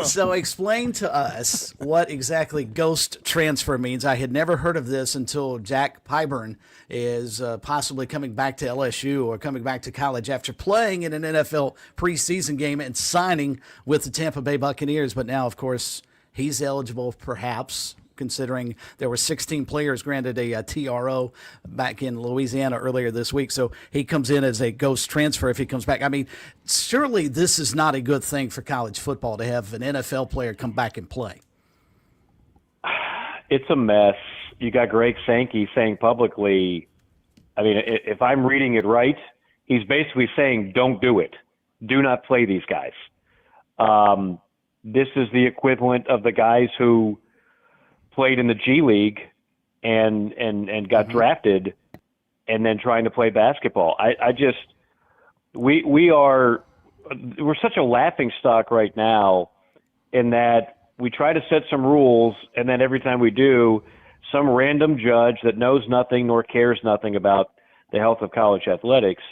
So explain to us what exactly ghost transfer means. I had never heard of this until Jack Pyburn is possibly coming back to LSU or coming back to college after playing in an NFL preseason game and signing with the Tampa Bay Buccaneers. But now, of course, he's eligible perhaps, considering there were 16 players granted a TRO back in Louisiana earlier this week. So he comes in as a ghost transfer if he comes back. I mean, surely this is not a good thing for college football to have an NFL player come back and play. It's a mess. You got Greg Sankey saying publicly, I mean, if I'm reading it right, he's basically saying, don't do it. Do not play these guys. This is the equivalent of the guys who played in the G League and got drafted and then trying to play basketball. We're such a laughing stock right now in that we try to set some rules, and then every time we do, some random judge that knows nothing nor cares nothing about the health of college athletics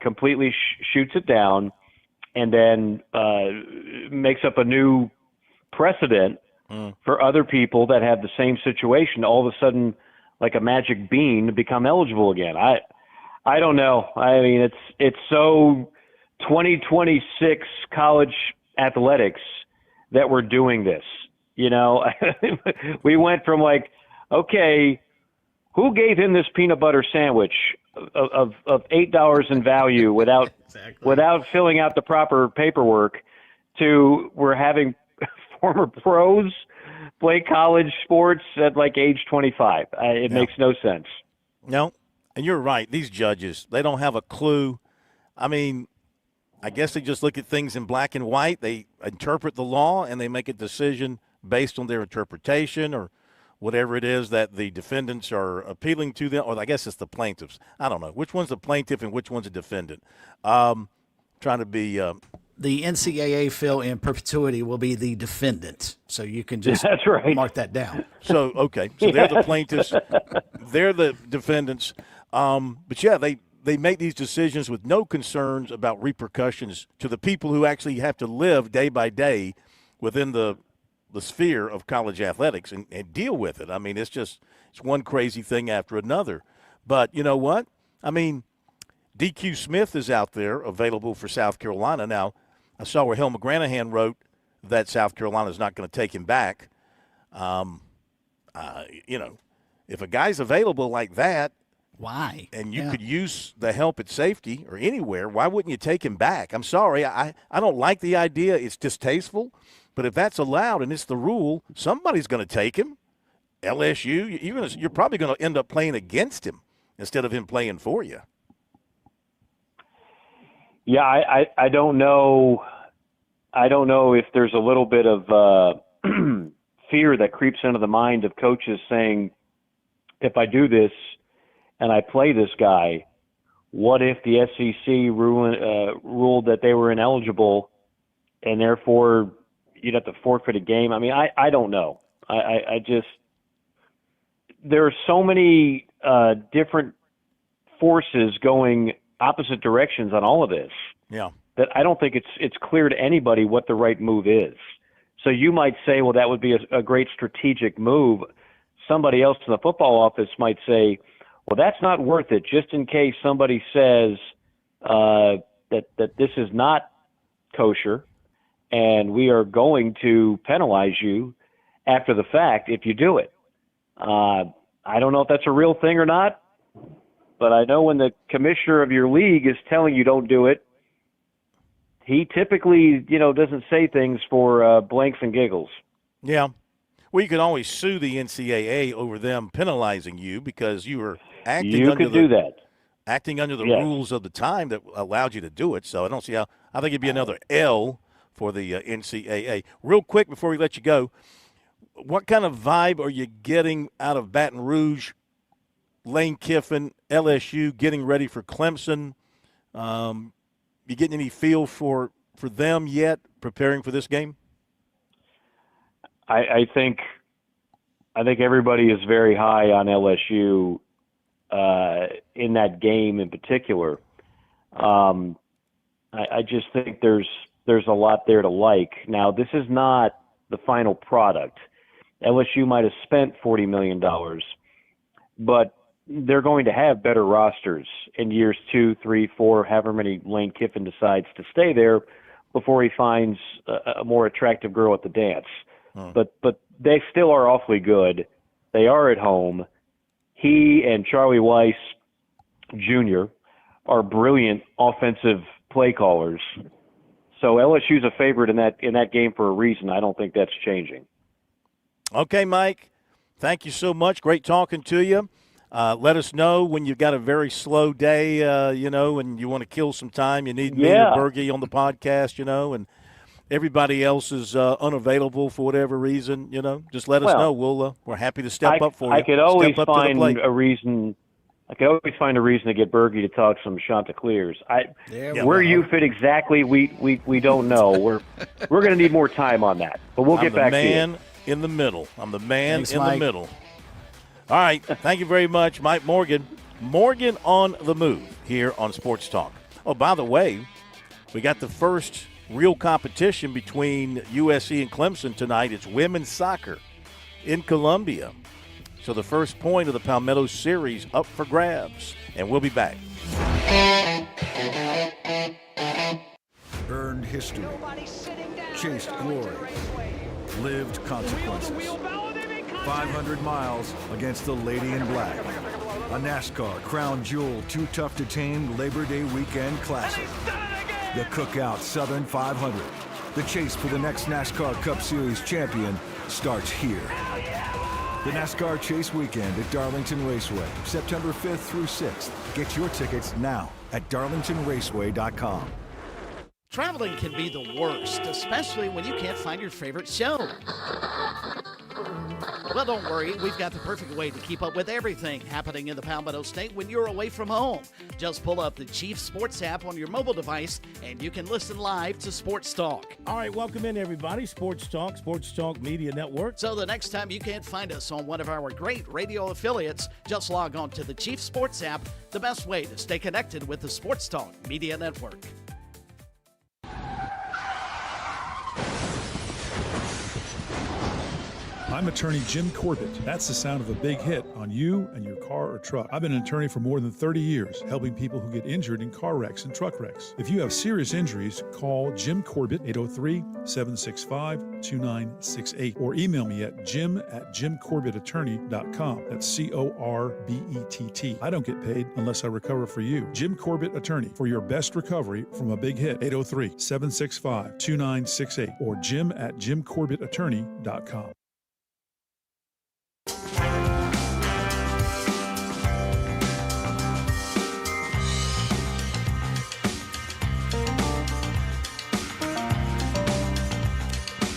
completely shoots it down and then makes up a new precedent for other people that have the same situation all of a sudden, like a magic bean, to become eligible again. I don't know. I mean, it's so 2026 college athletics that we're doing this. You know, we went from like, okay, who gave him this peanut butter sandwich of $8 in value without filling out the proper paperwork, to we're having former pros play college sports at like age 25. It makes no sense. No, and you're right. These judges, they don't have a clue. I mean, I guess they just look at things in black and white. They interpret the law, and they make a decision based on their interpretation or whatever it is that the defendants are appealing to them, or I guess it's the plaintiffs. I don't know. Which one's the plaintiff and which one's a defendant? Trying to be the NCAA, Phil, in perpetuity will be the defendant. So you can just That's right. mark that down. So, okay. So they're the plaintiffs. They're the defendants. But, yeah, they make these decisions with no concerns about repercussions to the people who actually have to live day by day within the sphere of college athletics and deal with it. I mean, it's one crazy thing after another. But you know what? I mean, DQ Smith is out there available for South Carolina. Now, I saw where Hill McGranahan wrote that South Carolina is not going to take him back. You know, if a guy's available like that, why? And you could use the help at safety or anywhere, why wouldn't you take him back? I'm sorry. I don't like the idea. It's distasteful. But if that's allowed and it's the rule, somebody's going to take him. LSU, you're probably going to end up playing against him instead of him playing for you. Yeah, I don't know. I don't know if there's a little bit of fear that creeps into the mind of coaches saying, if I do this and I play this guy, what if the SEC ruled that they were ineligible and therefore you'd have to forfeit a game? I mean, I don't know. I just – there are so many different forces going opposite directions on all of this. Yeah. That I don't think it's clear to anybody what the right move is. So you might say, well, that would be a great strategic move. Somebody else in the football office might say, well, that's not worth it, just in case somebody says that this is not kosher and we are going to penalize you after the fact if you do it. I don't know if that's a real thing or not, but I know when the commissioner of your league is telling you don't do it, he typically, doesn't say things for blanks and giggles. Yeah. Well, you could always sue the NCAA over them penalizing you because you were acting under the rules of the time that allowed you to do it. So I don't see how – I think it'd be another L for the NCAA. Real quick before we let you go, what kind of vibe are you getting out of Baton Rouge, Lane Kiffin, LSU getting ready for Clemson? You getting any feel for them yet, preparing for this game? I think everybody is very high on LSU in that game in particular. I just think there's a lot there to like. Now, this is not the final product. LSU might have spent $40 million, but they're going to have better rosters in years 2, 3, 4, however many Lane Kiffin decides to stay there before he finds a more attractive girl at the dance. But they still are awfully good. They are at home. He and Charlie Weiss Jr. are brilliant offensive play callers. So LSU's a favorite in that game for a reason. I don't think that's changing. Okay, Mike. Thank you so much. Great talking to you. Let us know when you've got a very slow day, and you want to kill some time. You need me or Bergie on the podcast, and everybody else is unavailable for whatever reason, just let us know. We're happy to step up for you. I could always find a reason. I could always find a reason to get Bergie to talk some Chanticleers. Where you fit exactly, we don't know. We're going to need more time on that, but we'll get back to you. I'm the man in the middle. I'm the man in the middle. All right. Thank you very much, Mike Morgan. Morgan on the Move here on Sports Talk. Oh, by the way, we got the first real competition between USC and Clemson tonight. It's women's soccer in Columbia. So the first point of the Palmetto series up for grabs. And we'll be back. Earned history. Chased glory. Lived consequences. 500 miles against the Lady in Black. A NASCAR Crown Jewel Too Tough to Tame Labor Day Weekend Classic. The Cookout Southern 500. The chase for the next NASCAR Cup Series champion starts here. The NASCAR Chase Weekend at Darlington Raceway, September 5th through 6th. Get your tickets now at darlingtonraceway.com. Traveling can be the worst, especially when you can't find your favorite show. Well, don't worry. We've got the perfect way to keep up with everything happening in the Palmetto State when you're away from home. Just pull up the Chief Sports app on your mobile device, and you can listen live to Sports Talk. All right, welcome in, everybody. Sports Talk Media Network. So the next time you can't find us on one of our great radio affiliates, just log on to the Chief Sports app, the best way to stay connected with the Sports Talk Media Network. I'm attorney Jim Corbett. That's the sound of a big hit on you and your car or truck. I've been an attorney for more than 30 years, helping people who get injured in car wrecks and truck wrecks. If you have serious injuries, call Jim Corbett, 803-765-2968, or email me at jim@jimcorbettattorney.com. That's Corbett. I don't get paid unless I recover for you. Jim Corbett Attorney, for your best recovery from a big hit, 803-765-2968, or jim@jimcorbettattorney.com.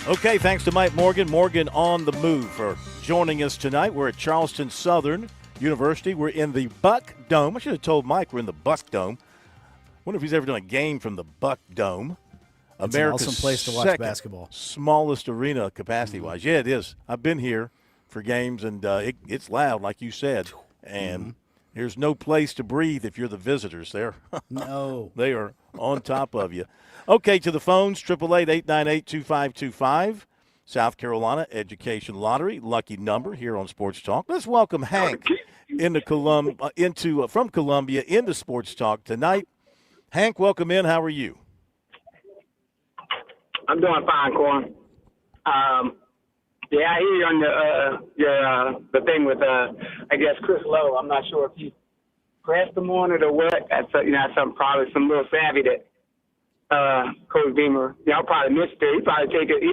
Okay, thanks to Mike Morgan. Morgan on the move for joining us tonight. We're at Charleston Southern University. We're in the Buck Dome. I should have told Mike we're in the Buck Dome. Wonder if he's ever done a game from the Buck Dome. It's America's an awesome place to watch second basketball. Smallest arena capacity-wise. Yeah, it is. I've been here for games, and it's loud, like you said. And there's no place to breathe if you're the visitors there. No. They are on top of you. Okay, to the phones, 888-898-2525. South Carolina Education Lottery, lucky number here on Sports Talk. Let's welcome Hank from Columbia into Sports Talk tonight. Hank, welcome in. How are you? I'm doing fine, Corn. Yeah, I hear you on the thing with I guess Chris Lowe. I'm not sure if he pressed him on it or what. That's some little savvy that Coach Beamer. Y'all probably missed it. He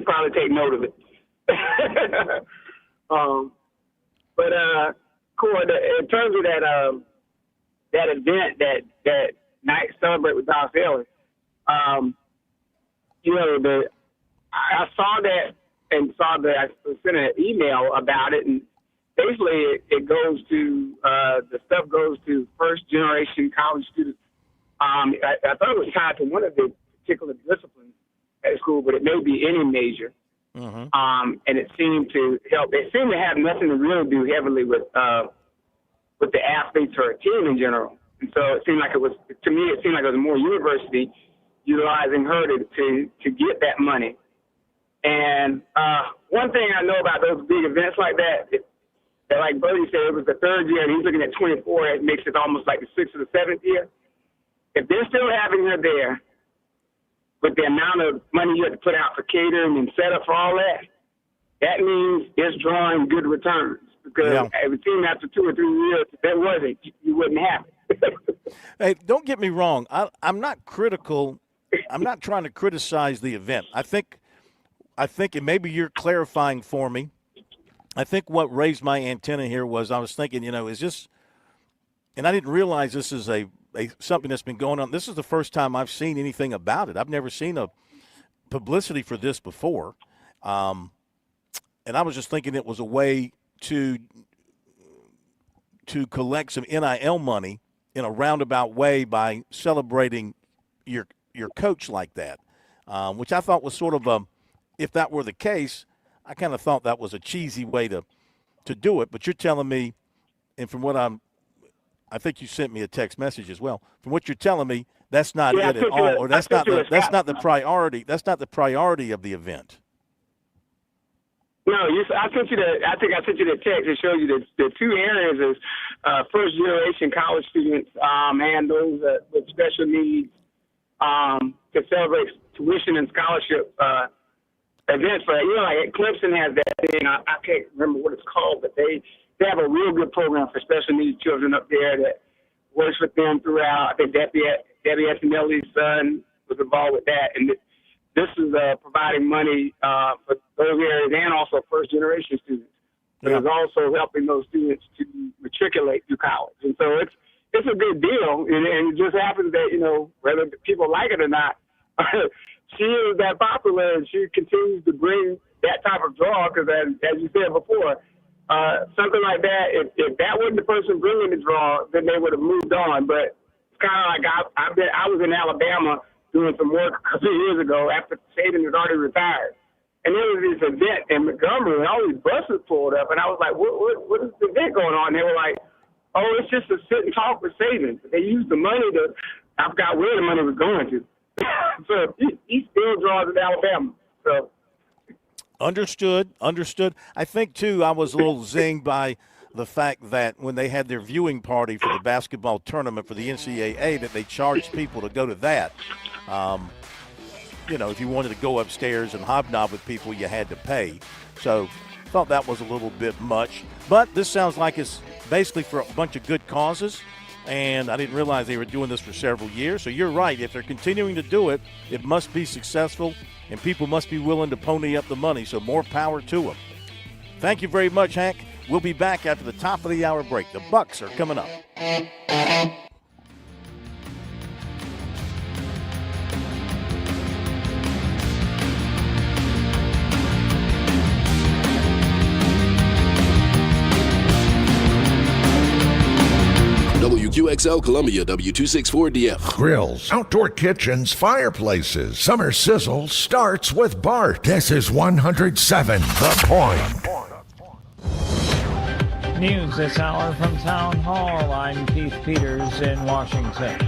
probably take note of it. But Corn, in terms of that event that night celebrate with Dallas Ellis, I saw that and saw that I sent an email about it, and basically it goes to the stuff goes to first generation college students. I thought it was tied to one of the particular disciplines at school, but it may be any major. Mm-hmm. And it seemed to help. It seemed to have nothing to really do heavily with the athletes or a team in general. And so it seemed like it was more university utilizing her to get that money. And one thing I know about those big events like that like Bertie said, it was the third year, and he's looking at 24. It makes it almost like the sixth or the seventh year. If they're still having her there, with the amount of money you have to put out for catering and setup for all that, that means it's drawing good returns. Because it would seem after 2 or 3 years, if that wasn't, you wouldn't have it. Hey, don't get me wrong. I'm not critical. I'm not trying to criticize the event. I think, and maybe you're clarifying for me, I think what raised my antenna here was I was thinking, is this, and I didn't realize this is something that's been going on. This is the first time I've seen anything about it. I've never seen a publicity for this before. And I was just thinking it was a way to collect some NIL money in a roundabout way by celebrating your coach like that, which I thought was sort of if that were the case, I kind of thought that was a cheesy way to do it. But you're telling me, and from what I think you sent me a text message as well. From what you're telling me, that's not Yeah, it at all, or that's not the priority. That's not the priority of the event. No, I think I sent you the text that shows you the two areas is first generation college students and those with special needs to celebrate tuition and scholarship events. For like Clemson has that thing. I can't remember what it's called, but they have a real good program for special needs children up there that works with them throughout. I think Debbie Antonelli's son was involved with that, and this is providing money for those areas and also first-generation students. But it's also helping those students to matriculate through college. And so it's a good deal, and it just happens that, whether people like it or not, she is that popular, and she continues to bring that type of draw because, as you said before, something like that, if that wasn't the person bringing the draw, then they would have moved on. But it's kind of like I was in Alabama doing some work a couple of years ago after Saban was already retired. And there was this event in Montgomery, and all these buses pulled up, and I was like, what is the event going on? And they were like, oh, it's just to sit and talk with Saban. They used the money I forgot where the money was going to. So he still draws in Alabama. So Understood. I think, too, I was a little zinged by the fact that when they had their viewing party for the basketball tournament for the NCAA, that they charged people to go to that. If you wanted to go upstairs and hobnob with people, you had to pay. So I thought that was a little bit much. But this sounds like it's basically for a bunch of good causes, and I didn't realize they were doing this for several years. So you're right. If they're continuing to do it, it must be successful, and people must be willing to pony up the money. So more power to them. Thank you very much, Hank. We'll be back after the top of the hour break. The Bucks are coming up. WQXL Columbia, W264DF. Grills, outdoor kitchens, fireplaces. Summer sizzle starts with Bart. This is 107 The Point. News this hour from Town Hall. I'm Keith Peters in Washington.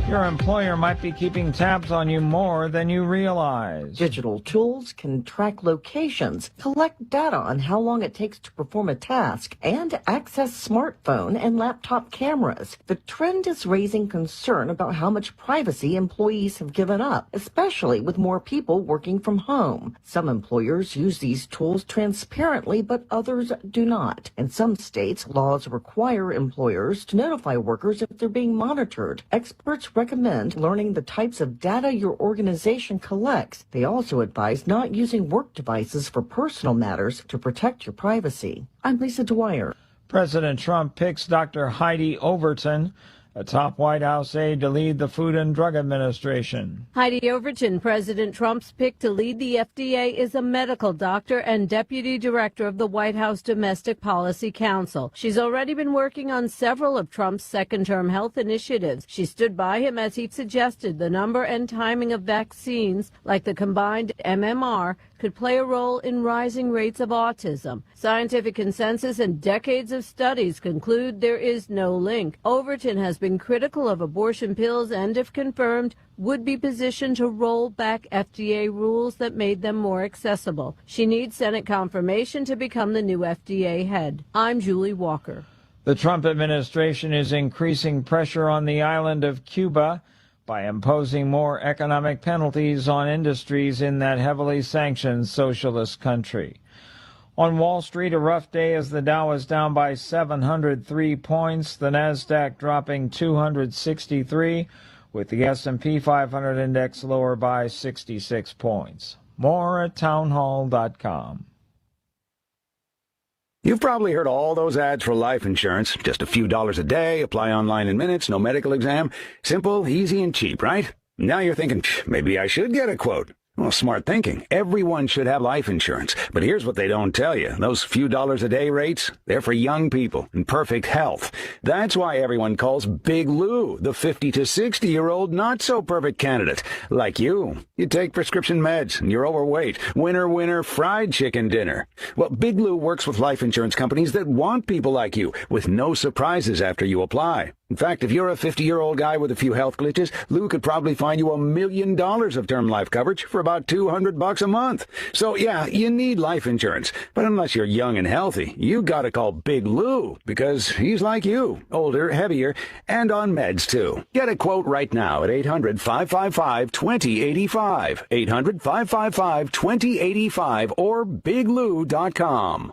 Your employer might be keeping tabs on you more than you realize. Digital tools can track locations, collect data on how long it takes to perform a task, and access smartphone and laptop cameras. The trend is raising concern about how much privacy employees have given up, especially with more people working from home. Some employers use these tools transparently, but others do not. In some states, laws require employers to notify workers if they're being monitored. Experts recommend learning the types of data your organization collects. They also advise not using work devices for personal matters to protect your privacy. I'm Lisa Dwyer. President Trump picks Dr. Heidi Overton, a top White House aide, to lead the Food and Drug Administration. Heidi Overton, President Trump's pick to lead the FDA, is a medical doctor and deputy director of the White House Domestic Policy Council. She's already been working on several of Trump's second-term health initiatives. She stood by him as he suggested the number and timing of vaccines, like the combined MMR, could play a role in rising rates of autism. Scientific consensus and decades of studies conclude there is no link. Overton has been critical of abortion pills and, if confirmed, would be positioned to roll back FDA rules that made them more accessible. She needs Senate confirmation to become the new FDA head. I'm Julie Walker. The Trump administration is increasing pressure on the island of Cuba by imposing more economic penalties on industries in that heavily sanctioned socialist country. On Wall Street, a rough day as the Dow is down by 703 points, the Nasdaq dropping 263, with the S&P 500 index lower by 66 points. More at townhall.com. You've probably heard all those ads for life insurance. Just a few dollars a day, apply online in minutes, no medical exam. Simple, easy, and cheap, right? Now you're thinking, maybe I should get a quote. Well, smart thinking. Everyone should have life insurance. But here's what they don't tell you. Those few dollars a day rates, they're for young people in perfect health. That's why everyone calls Big Lou the 50 to 60-year-old not-so-perfect candidate. Like you. You take prescription meds and you're overweight. Winner, fried chicken dinner. Well, Big Lou works with life insurance companies that want people like you with no surprises after you apply. In fact, if you're a 50-year-old guy with a few health glitches, Lou could probably find you $1 million of term life coverage for about $200 a month. So, yeah, you need life insurance. But unless you're young and healthy, you gotta call Big Lou, because he's like you, older, heavier, and on meds, too. Get a quote right now at 800-555-2085, 800-555-2085, or biglou.com.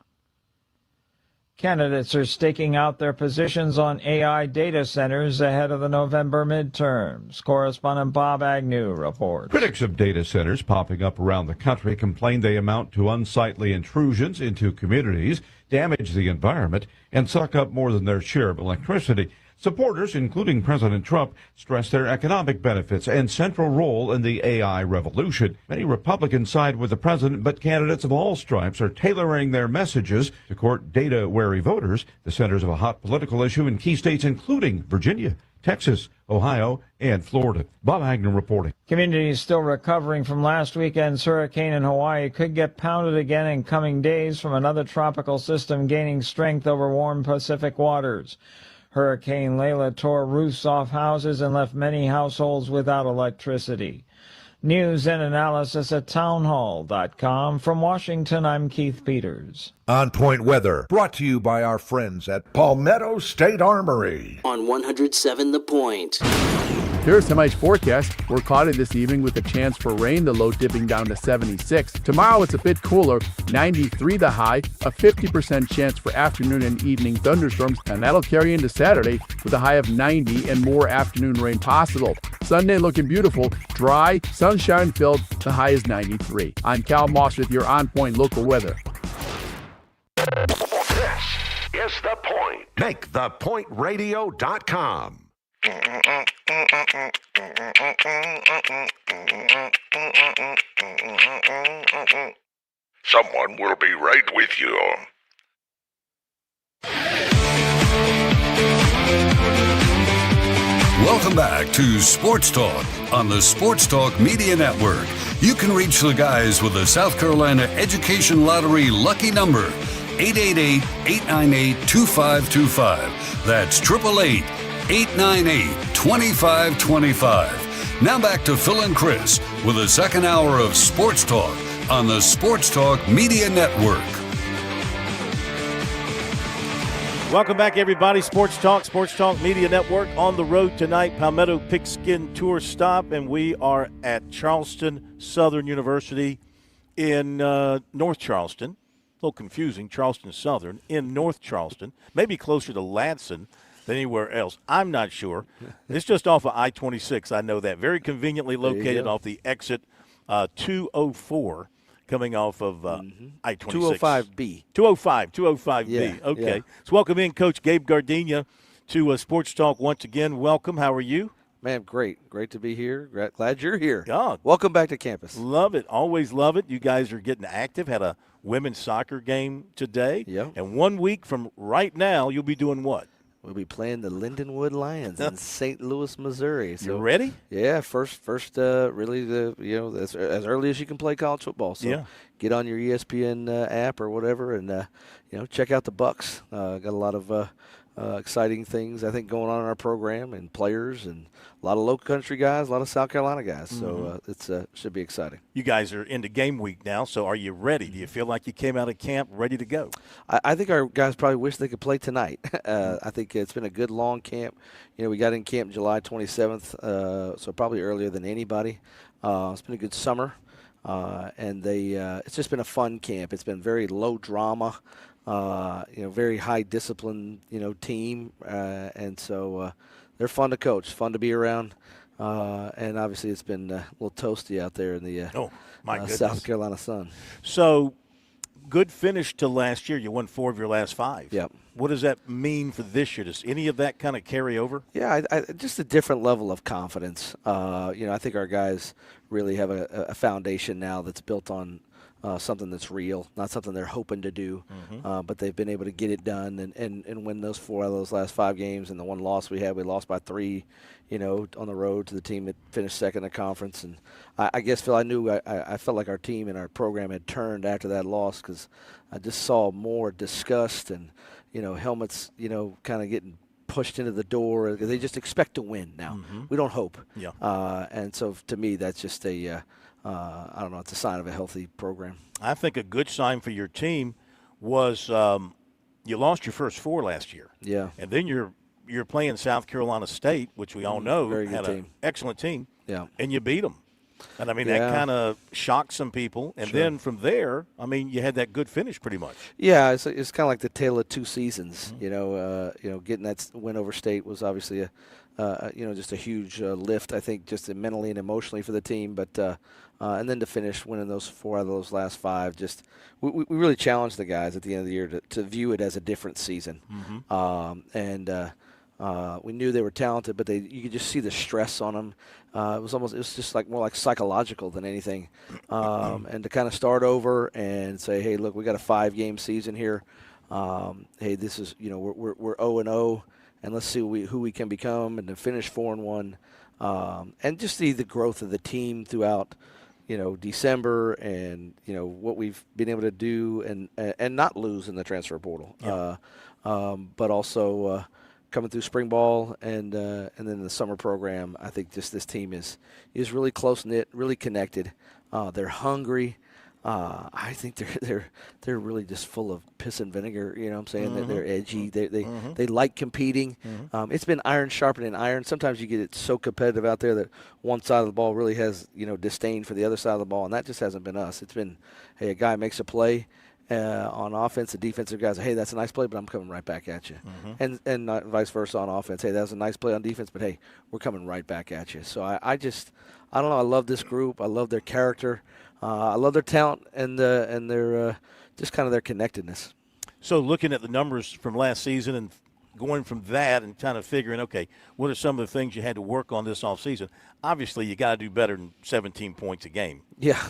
Candidates are staking out their positions on AI data centers ahead of the November midterms. Correspondent Bob Agnew reports. Critics of data centers popping up around the country complain they amount to unsightly intrusions into communities, damage the environment, and suck up more than their share of electricity. Supporters, including President Trump, stress their economic benefits and central role in the AI revolution. Many Republicans side with the president, but candidates of all stripes are tailoring their messages to court data-wary voters, the centers of a hot political issue in key states including Virginia, Texas, Ohio, and Florida. Bob Agnew reporting. Communities still recovering from last weekend's hurricane in Hawaii could get pounded again in coming days from another tropical system gaining strength over warm Pacific waters. Hurricane Layla tore roofs off houses and left many households without electricity. News and analysis at townhall.com. From Washington, I'm Keith Peters. On Point Weather, brought to you by our friends at Palmetto State Armory. On 107 The Point. Here's tonight's forecast. We're cloudy this evening with a chance for rain, the low dipping down to 76. Tomorrow it's a bit cooler, 93 the high, a 50% chance for afternoon and evening thunderstorms, and that'll carry into Saturday with a high of 90 and more afternoon rain possible. Sunday looking beautiful, dry, sunshine filled, the high is 93. I'm Cal Moss with your On Point local weather. This is The Point. MakeThePointRadio.com. Someone will be right with you. Welcome back to Sports Talk on the Sports Talk Media Network. You can reach the guys with the South Carolina Education Lottery lucky number, 888-898-2525. That's 888-898-2525. Now back to Phil and Chris with the second hour of Sports Talk on the Sports Talk Media Network. Welcome back, everybody. Sports Talk Media Network. On the road tonight, Palmetto Pigskin Tour stop, and we are at Charleston Southern University in North Charleston. A little confusing, Charleston Southern in North Charleston, maybe closer to Ladson than anywhere else. I'm not sure. It's just off of I-26. I know that. Very conveniently located off the exit 204 coming off of I-26. 205B. 205B. Yeah, okay. yeah. Let's welcome in Coach Gabe Gardenia to Sports Talk once again. Welcome. How are you? Man, great. Great to be here. Glad you're here. Yeah. Welcome back to campus. Love it. Always love it. You guys are getting active. Had a women's soccer game today. Yeah. And 1 week from right now, you'll be doing what? We'll be playing the Lindenwood Lions in St. Louis, Missouri. So, you ready? Yeah, first, really as early as you can play college football. So yeah. Get on your ESPN app or whatever, and check out the Bucks. Got a lot of exciting things I think going on in our program, and players, and a lot of low country guys, a lot of South Carolina guys. So it's should be exciting. You guys are into game week now, so are you ready? Do you feel like you came out of camp ready to go? I think our guys probably wish they could play tonight. I think it's been a good long camp. We got in camp July 27th, so probably earlier than anybody. It's been a good summer, and it's just been a fun camp. It's been very low drama. Very high discipline, team, and so they're fun to coach, fun to be around, and obviously it's been a little toasty out there in the South Carolina sun. So, good finish to last year. You won 4 of your last 5. Yep. What does that mean for this year? Does any of that kind of carry over? Yeah, just a different level of confidence. I think our guys really have a foundation now that's built on something that's real, not something they're hoping to do, but they've been able to get it done and win those 4 out of those last 5 games. And the one loss we lost by 3, on the road to the team that finished second in the conference. And I guess, Phil, I felt like our team and our program had turned after that loss because I just saw more disgust and, helmets, kind of getting pushed into the door. They just expect to win now. We don't hope. Yeah. And so to me, that's just I don't know, it's a sign of a healthy program. I think a good sign for your team was you lost your first 4 last year. Yeah. And then you're playing South Carolina State, which we all know had an excellent team. Yeah. And you beat them. And, that kind of shocked some people. And then from there, you had that good finish pretty much. Yeah, it's kind of like the tale of 2 seasons. Getting that win over State was obviously just a huge lift, I think, just mentally and emotionally for the team. But and then to finish winning those 4 out of those last 5, just we really challenged the guys at the end of the year to view it as a different season. We knew they were talented, but you could just see the stress on them. It was just more like psychological than anything. And to kind of start over and say, hey, look, we got a 5-game season here. Hey, this is we're 0-0, and let's see who we can become, and to finish 4-1, and just see the growth of the team throughout. December and what we've been able to do and not lose in the transfer portal, but also coming through spring ball and then the summer program. I think just this team is really close knit, really connected. They're hungry. I think they're really just full of piss and vinegar. You know what I'm saying? That they're edgy. They like competing. It's been iron sharpening iron. Sometimes you get it so competitive out there that one side of the ball really has disdain for the other side of the ball, and that just hasn't been us. It's been, hey, a guy makes a play on offense, the defensive guys, hey, that's a nice play, but I'm coming right back at you, and vice versa on offense. Hey, that was a nice play on defense, but hey, we're coming right back at you. So I don't know. I love this group. I love their character. I love their talent and their just kind of their connectedness. So looking at the numbers from last season and going from that and kind of figuring, okay, what are some of the things you had to work on this offseason? Obviously, you got to do better than 17 points a game. Yeah.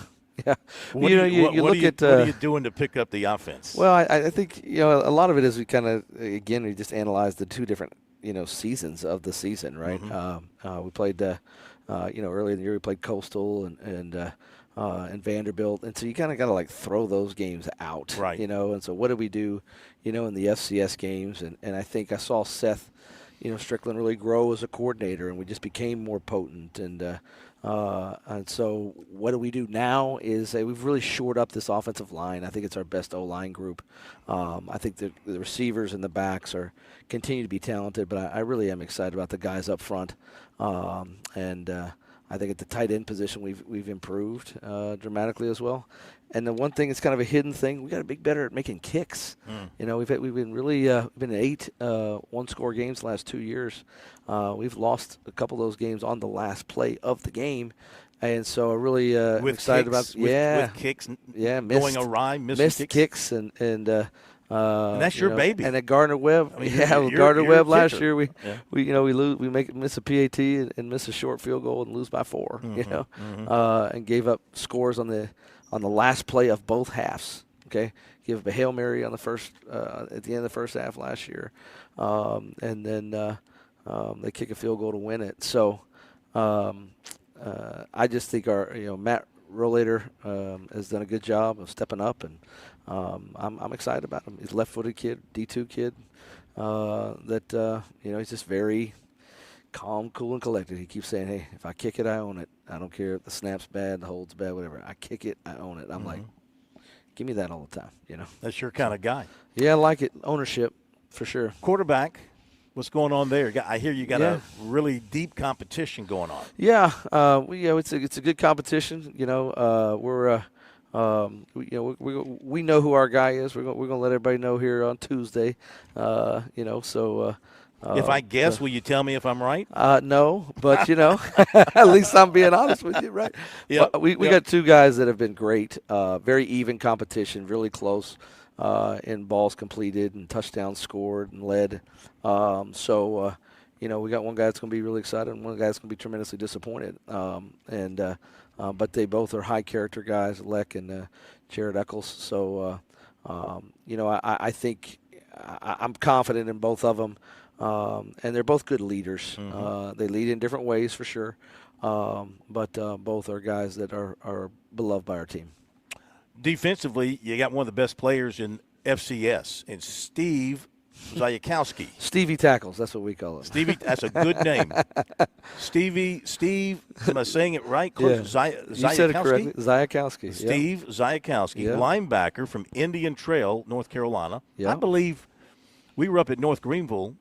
Yeah. What are you doing to pick up the offense? Well, I think, a lot of it is we kind of, again, we just analyzed the 2 different, seasons of the season, right? We played, early in the year we played Coastal and Vanderbilt, and so you kind of got to throw those games out, right? And so what did we do, in the FCS games? And I think I saw Seth, Strickland really grow as a coordinator, and we just became more potent. And so what do we do now is we've really shored up this offensive line. I think it's our best O-line group. I think the receivers and the backs continue to be talented, but I really am excited about the guys up front. I think at the tight end position we've improved dramatically as well. And the one thing that's kind of a hidden thing, we got to be better at making kicks. We've been really been in 8 one-score games the last 2 years. We've lost a couple of those games on the last play of the game, and so I'm really excited about with kicks. Going awry, missed kicks and that's your baby. And at Gardner Webb, Gardner Webb last year we miss a PAT and miss a short field goal and lose by 4. And gave up scores on the last play of both halves. Okay, give up a Hail Mary on the first at the end of the first half last year, and then they kick a field goal to win it. So I just think our Matt Rollator has done a good job of stepping up, and I'm excited about him. He's a left-footed kid, D2 kid, he's just very calm, cool, and collected. He keeps saying, hey, if I kick it, I own it. I don't care if the snap's bad, the hold's bad, whatever. I kick it, I own it. I'm like, give me that all the time, That's your kind of guy. Yeah, I like it. Ownership, for sure. Quarterback, what's going on there? I hear you got a really deep competition going on. Yeah, it's a good competition. We know who our guy is. We're gonna let everybody know here on Tuesday. If I guess, will you tell me if I'm right? No, but at least I'm being honest with you, right? Yeah. We got 2 guys that have been great. Very even competition, really close. in balls completed and touchdowns scored and led. We got one guy that's going to be really excited and one guy that's going to be tremendously disappointed. But they both are high character guys, Leck and Jared Eccles. So, I think I'm confident in both of them. And they're both good leaders. They lead in different ways for sure. But both are guys that are beloved by our team. Defensively, you got one of the best players in FCS, and Steve Zayakowski. Stevie Tackles, that's what we call it. Stevie, that's a good name. Steve, am I saying it right? Yeah. Zayakowski? You said it correctly. Zayakowski. Steve Zayakowski, linebacker from Indian Trail, North Carolina. I believe we were up at North Greenville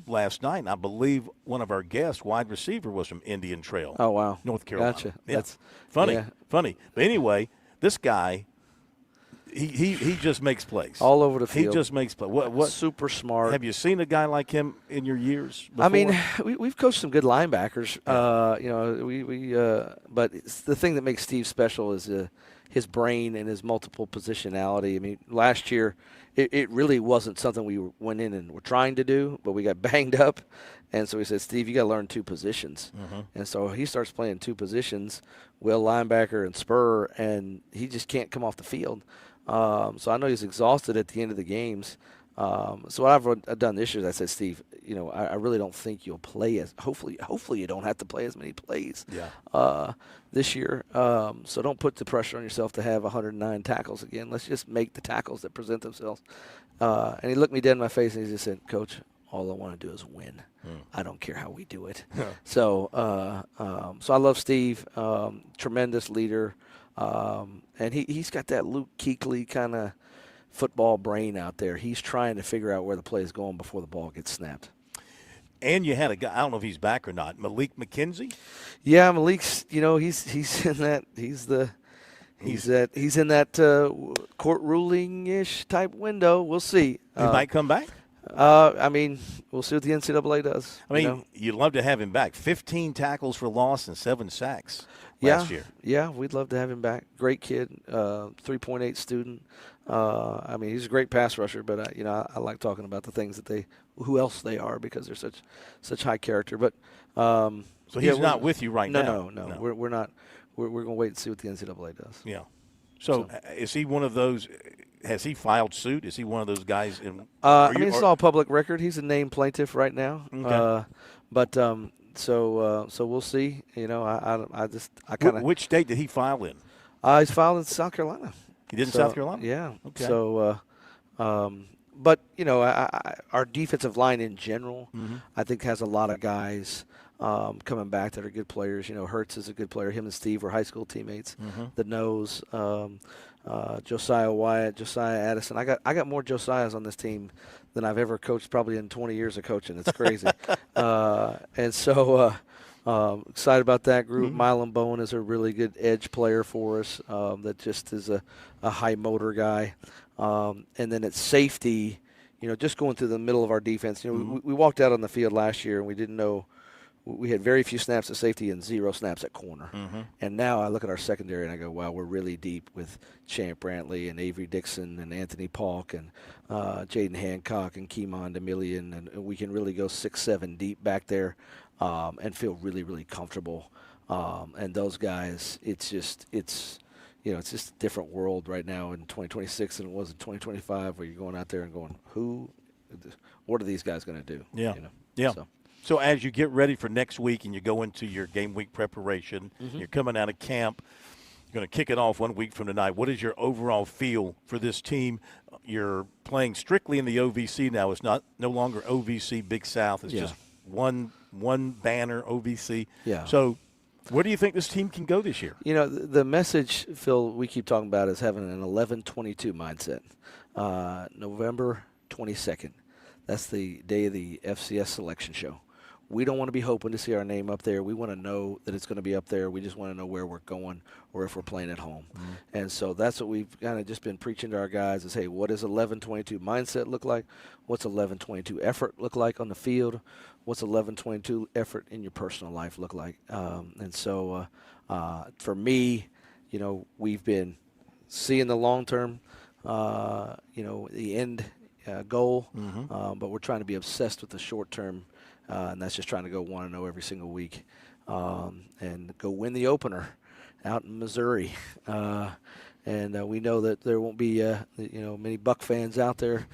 last night, and I believe one of our guests, wide receiver, was from Indian Trail. Oh, wow. North Carolina. Gotcha. Yeah. That's funny. But anyway, this guy, he just makes plays all over the field. He just makes plays. What super smart. Have you seen a guy like him in your years before? I mean, we've coached some good linebackers. But the thing that makes Steve special is his brain and his multiple positionality. I mean, last year it really wasn't something we went in and were trying to do, but we got banged up. And so we said, Steve, you got to learn two positions. And so he starts playing two positions, will linebacker and spur, and he just can't come off the field. So I know he's exhausted at the end of the games. So what I've done this year is I said, Steve, I really don't think you'll play as – hopefully you don't have to play as many plays this year. So don't put the pressure on yourself to have 109 tackles again. Let's just make the tackles that present themselves. And he looked me dead in my face and he just said, Coach, all I want to do is win. I don't care how we do it. So I love Steve, tremendous leader. And he's got that Luke Kuechly kind of football brain out there. He's trying to figure out where the play is going before the ball gets snapped. And you had a guy, I don't know if he's back or not, Malik McKenzie? Yeah, Malik's, he's in that he's in that court ruling-ish type window. We'll see. He might come back? I mean, we'll see what the NCAA does. I mean, you'd love to have him back. 15 tackles for loss and 7 sacks last year. Yeah, we'd love to have him back. Great kid, 3.8 student. I mean, he's a great pass rusher, but I like talking about the things that who else they are because they're such high character. But so he's not with you right now. No. We're not. We're going to wait and see what the NCAA does. Yeah. So is he one of those? Has he filed suit? Is he one of those guys? It's all public record. He's a named plaintiff right now. Okay. So we'll see. I kind of. Which state did he file in? He's filed in South Carolina. He did in South Carolina? Yeah. Okay. So, but our defensive line in general, I think has a lot of guys coming back that are good players. Hertz is a good player. Him and Steve were high school teammates. The nose, Josiah Wyatt, Josiah Addison. I got more Josiahs on this team than I've ever coached probably in 20 years of coaching. It's crazy. And so excited about that group. Milan Bowen is a really good edge player for us that just is a high motor guy. And then at safety, just going through the middle of our defense. We walked out on the field last year and we didn't know. We had very few snaps at safety and 0 snaps at corner. And now I look at our secondary and I go, wow, we're really deep with Champ Brantley and Avery Dixon and Anthony Paulk and Jaden Hancock and Keemon DeMillion. And we can really go 6-7 deep back there and feel really, really comfortable. And those guys, it's just a different world right now in 2026 than it was in 2025 where you're going out there and going, what are these guys going to do? Yeah. Yeah. So as you get ready for next week and you go into your game week preparation, you're coming out of camp, you're going to kick it off 1 week from tonight. What is your overall feel for this team? You're playing strictly in the OVC now. It's no longer OVC Big South. It's just one banner OVC. Yeah. So where do you think this team can go this year? The message, Phil, we keep talking about is having an 11-22 mindset. November 22nd. That's the day of the FCS selection show. We don't want to be hoping to see our name up there. We want to know that it's going to be up there. We just want to know where we're going or if we're playing at home. And so that's what we've kind of just been preaching to our guys is, hey, what does 11-22 mindset look like? What's 11-22 effort look like on the field? What's 11-22 effort in your personal life look like? And so for me, we've been seeing the long-term the end goal, but we're trying to be obsessed with the short term, and that's just trying to go 1-0 every single week, and go win the opener out in Missouri. And we know that there won't be, many Buck fans out there.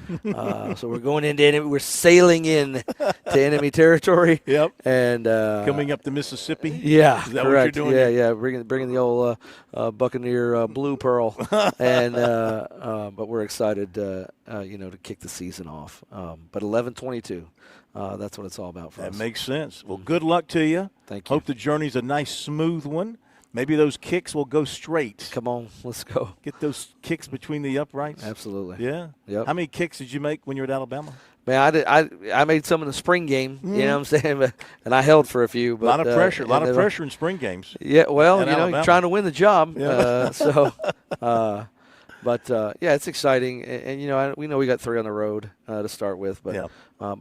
So we're going into enemy. We're sailing in to enemy territory. Yep. And coming up the Mississippi. Yeah, is that correct. What you're doing? Yeah. Bringing the old Buccaneer blue pearl, and but we're excited, to kick the season off. But 11-22. That's what it's all about for us. That makes sense. Well, good luck to you. Thank you. Hope the journey's a nice, smooth one. Maybe those kicks will go straight. Come on, let's go. Get those kicks between the uprights. Absolutely. Yeah. Yep. How many kicks did you make when you were at Alabama? Man, I made some in the spring game. You know what I'm saying? And I held for a few. But, a lot of pressure. A lot of pressure in spring games. Yeah. Well, Alabama. trying to win the job. Yeah. But it's exciting, and we know we got 3 on the road to start with, but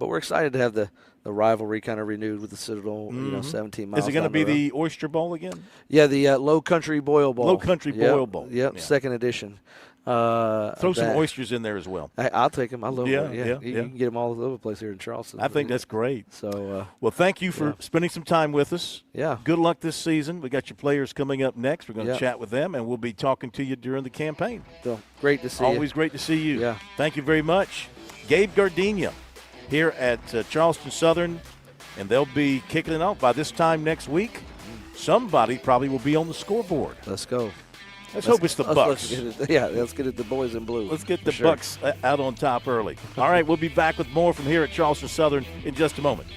we're excited to have the rivalry kind of renewed with the Citadel. 17 miles. Is it going to be the Oyster Bowl again? Yeah, the Low Country Boil Bowl. Low Country Boil Bowl. Yep, yeah. Second edition. Throw some oysters in there as well. I'll take them. I love them. Yeah. You can get them all over the place here in Charleston. I think that's great. So, well, thank you for spending some time with us. Yeah. Good luck this season. We got your players coming up next. We're going to chat with them, and we'll be talking to you during the campaign. So great to see you. Always great to see you. Yeah. Thank you very much. Gabe Gardenia here at Charleston Southern, and they'll be kicking it off by this time next week. Somebody probably will be on the scoreboard. Let's go. Let's hope it's the Bucks. Let's get it the boys in blue. Let's get the Bucks out on top early. All right, we'll be back with more from here at Charleston Southern in just a moment.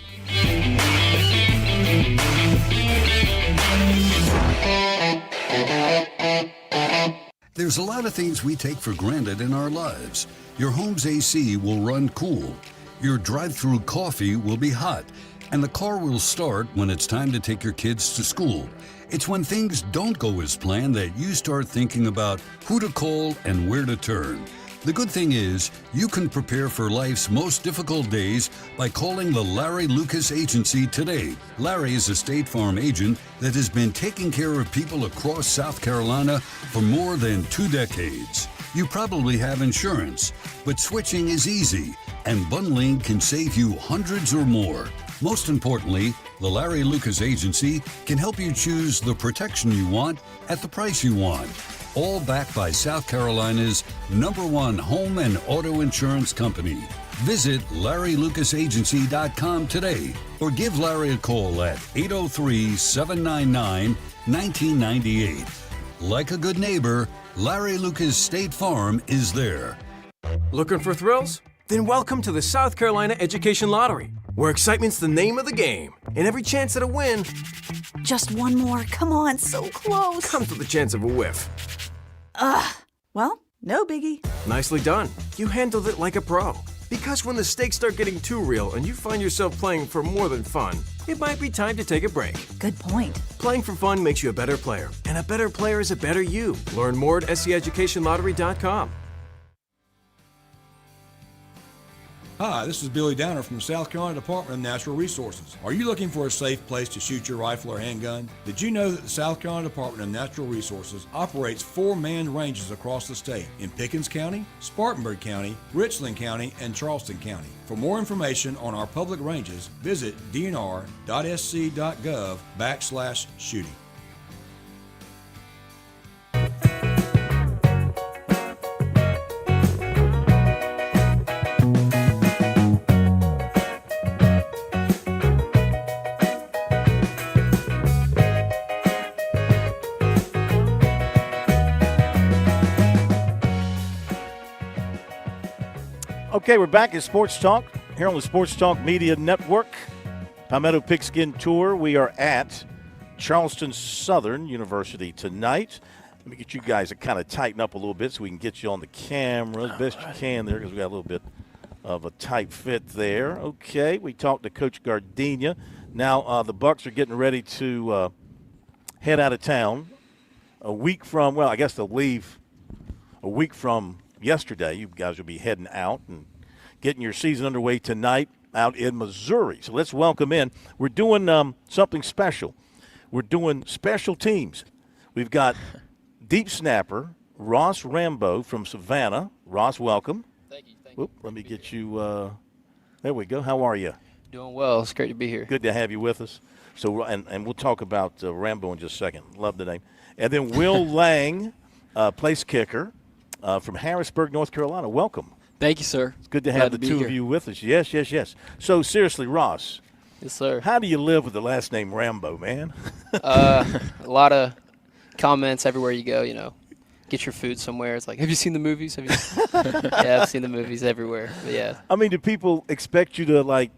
There's a lot of things we take for granted in our lives. Your home's AC will run cool. Your drive-through coffee will be hot. And the car will start when it's time to take your kids to school. It's when things don't go as planned that you start thinking about who to call and where to turn. The good thing is, you can prepare for life's most difficult days by calling the Larry Lucas Agency today. Larry is a State Farm agent that has been taking care of people across South Carolina for more than 2 decades. You probably have insurance, but switching is easy, and bundling can save you hundreds or more. Most importantly, the Larry Lucas Agency can help you choose the protection you want at the price you want. All backed by South Carolina's #1 home and auto insurance company. Visit LarryLucasAgency.com today or give Larry a call at 803-799-1998. Like a good neighbor, Larry Lucas State Farm is there. Looking for thrills? Then welcome to the South Carolina Education Lottery, where excitement's the name of the game, and every chance at a win Just one more. Come on, so close. comes with the chance of a whiff. Ugh. Well, no biggie. Nicely done. You handled it like a pro. Because when the stakes start getting too real and you find yourself playing for more than fun, it might be time to take a break. Good point. Playing for fun makes you a better player, and a better player is a better you. Learn more at SCEducationLottery.com. Hi, this is Billy Downer from the South Carolina Department of Natural Resources. Are you looking for a safe place to shoot your rifle or handgun? Did you know that the South Carolina Department of Natural Resources operates 4 manned ranges across the state in Pickens County, Spartanburg County, Richland County, and Charleston County? For more information on our public ranges, visit dnr.sc.gov/shooting. Okay, we're back at Sports Talk here on the Sports Talk Media Network. Palmetto Pigskin Tour. We are at Charleston Southern University tonight. Let me get you guys to kind of tighten up a little bit so we can get you on the camera as best you can there, because we got a little bit of a tight fit there. Okay, we talked to Coach Gardenia. Now the Bucks are getting ready to head out of town a week from, well, I guess they'll leave a week from yesterday. You guys will be heading out and getting your season underway tonight out in Missouri. So let's welcome in. We're doing something special. We're doing special teams. We've got deep snapper Ross Rambo from Savannah. Ross, welcome. Thank you. Whoop, let me get you. There we go. How are you? Doing well. It's great to be here. Good to have you with us. So, and we'll talk about Rambo in just a second. Love the name. And then Will Lang, place kicker from Harrisburg, North Carolina. Welcome. Thank you, sir. It's good to have the two of you with us. Yes, yes, yes. So, seriously, Ross. Yes, sir. How do you live with the last name Rambo, man? A lot of comments everywhere you go, Get your food somewhere. It's like, have you seen the movies? Yeah, I've seen the movies everywhere. But yeah. I mean, do people expect you to, like,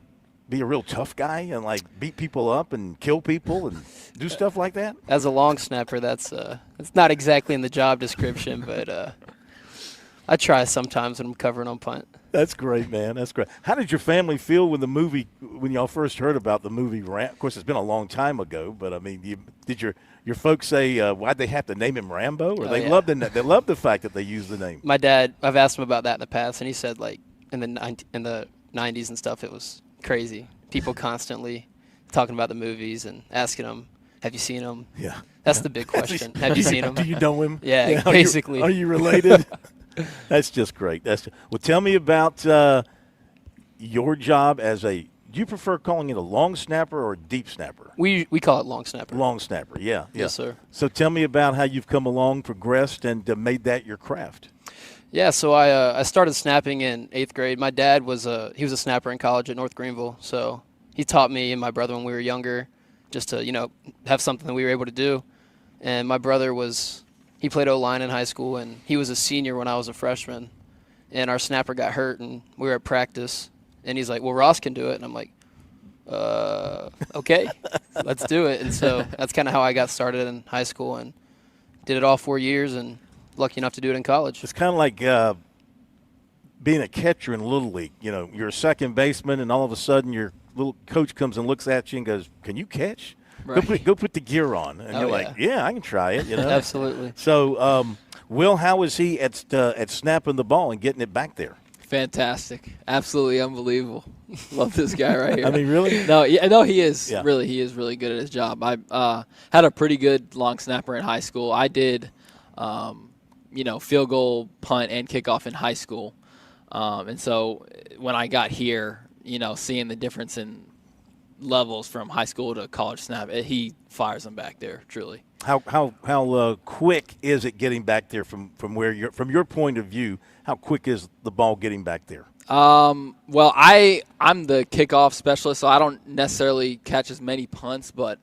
be a real tough guy and, like, beat people up and kill people and do stuff like that? As a long snapper, that's not exactly in the job description, but I try sometimes when I'm covering on punt. That's great, man. That's great. How did your family feel when y'all first heard about the movie? Of course, it's been a long time ago, but I mean, did your folks say why'd they have to name him Rambo, or they loved the fact that they used the name? My dad, I've asked him about that in the past, and he said like in the 90s and stuff, it was crazy. People constantly talking about the movies and asking them, "Have you seen them?" Yeah, that's the big question. Have you seen them? Do you know him? Yeah, basically. Are you related? That's just great. Well, tell me about your job as do you prefer calling it a long snapper or a deep snapper? We call it long snapper. Long snapper, yeah. Yes, sir. So tell me about how you've come along, progressed, and made that your craft. Yeah, so I started snapping in 8th grade. My dad was a snapper in college at North Greenville, so he taught me and my brother when we were younger just to, have something that we were able to do. And my brother he played O-line in high school, and he was a senior when I was a freshman. And our snapper got hurt, and we were at practice. And he's like, well, Ross can do it. And I'm like, okay, let's do it. And so that's kind of how I got started in high school and did it all 4 years and lucky enough to do it in college. It's kind of like being a catcher in Little League. You're a second baseman, and all of a sudden your little coach comes and looks at you and goes, can you catch? Right. Go put the gear on. And you're like, yeah, I can try it. Absolutely. So, Will, how is he at snapping the ball and getting it back there? Fantastic. Absolutely unbelievable. Love this guy right here. I mean, really? No, he is. Yeah. Really, he is really good at his job. I had a pretty good long snapper in high school. I did, field goal, punt, and kickoff in high school. And so when I got here, seeing the difference in levels from high school to college snap, he fires them back there, truly. How quick is it getting back there from your point of view? How quick is the ball getting back there? Well, I'm the kickoff specialist, so I don't necessarily catch as many punts, but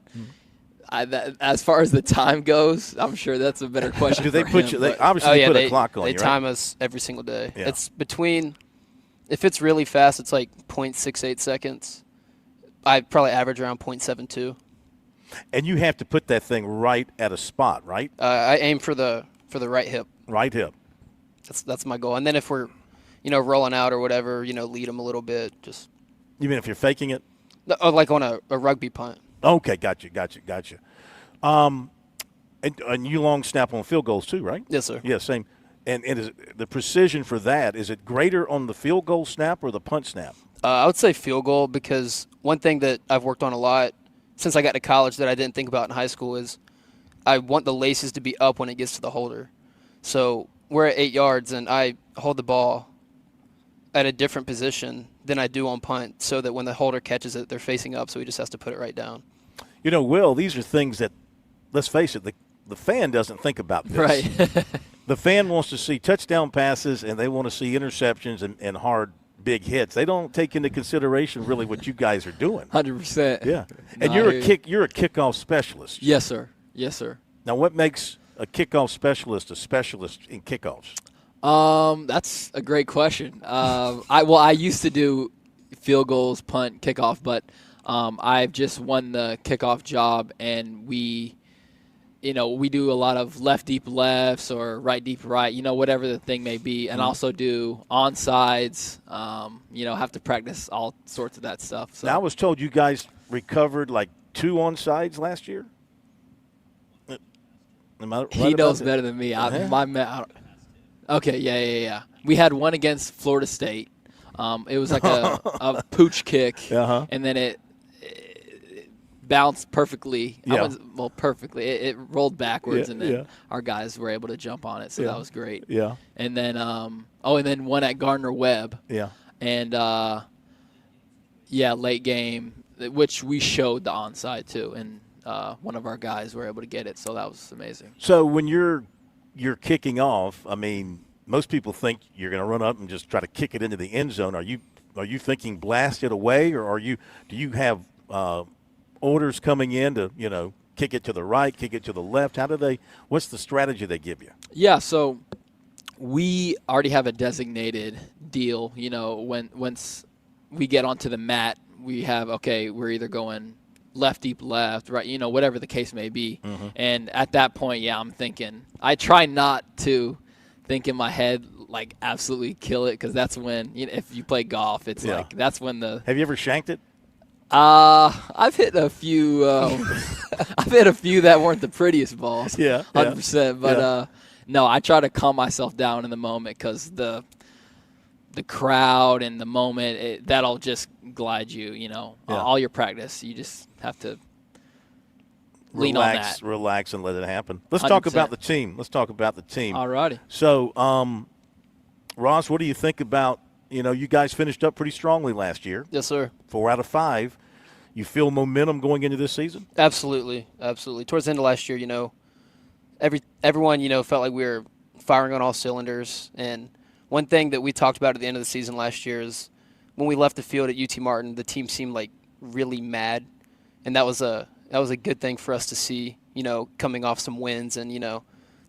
as far as the time goes, I'm sure that's a better question. Do they for put him, you? They obviously put a clock on you, right? They time us every single day. Yeah. It's between, if it's really fast, it's like 0.68 seconds. I probably average around 0.72. And you have to put that thing right at a spot, right? I aim for the right hip. Right hip. That's my goal. And then if we're, rolling out or whatever, lead them a little bit. Just. You mean if you're faking it? Like on a rugby punt. Okay, gotcha. And you long snap on field goals too, right? Yes, sir. Yeah, same. And is the precision for that, is it greater on the field goal snap or the punt snap? I would say field goal, because one thing that I've worked on a lot since I got to college that I didn't think about in high school is I want the laces to be up when it gets to the holder. So we're at 8 yards, and I hold the ball at a different position than I do on punt, so that when the holder catches it, they're facing up, so he just has to put it right down. Will, these are things that, let's face it, the fan doesn't think about this. Right. The fan wants to see touchdown passes, and they want to see interceptions and hard big hits. They don't take into consideration really what you guys are doing. 100%. Yeah. And you're a kickoff specialist. Yes, sir. Yes, sir. Now, what makes a kickoff specialist a specialist in kickoffs? That's a great question. I used to do field goals, punt, kickoff, but I've just won the kickoff job, and we do a lot of left deep lefts or right deep right, whatever the thing may be, and also do onsides, have to practice all sorts of that stuff. So now, I was told you guys recovered like 2 onsides last year. He knows better than me. Okay, yeah. We had one against Florida State. It was like a pooch kick, and then bounced perfectly. Yeah. Perfectly. It rolled backwards, Yeah, and then yeah. our guys were able to jump on it, so Yeah. that was great. Yeah. And then, and then one at Gardner Webb. Yeah. And, late game, which we showed the onside too, and one of our guys were able to get it, so that was amazing. So when you're kicking off, I mean, most people think you're going to run up and just try to kick it into the end zone. Are you thinking blast it away, or do you have orders coming in to kick it to the right, kick it to the left? What's the strategy they give you? Yeah, so we already have a designated deal. Once we get onto the mat, we have we're either going left, deep left, right, whatever the case may be. Mm-hmm. And at that point, I'm thinking. I try not to think in my head like absolutely kill it, because that's when if you play golf, it's like that's when the. Have you ever shanked it? I've hit a few. I've hit a few that weren't the prettiest balls. Yeah, 100%. But no, I try to calm myself down in the moment, because the crowd and the moment that'll just glide you. All your practice, you just have to lean on that. Relax, and let it happen. Let's 100%. talk about the team. Alrighty. So, Ross, what do you think about? You guys finished up pretty strongly last year. Yes, sir. 4 out of 5. You feel momentum going into this season? Absolutely. Towards the end of last year, everyone, felt like we were firing on all cylinders. And one thing that we talked about at the end of the season last year is when we left the field at UT Martin, the team seemed like really mad, and that was a good thing for us to see. Coming off some wins, and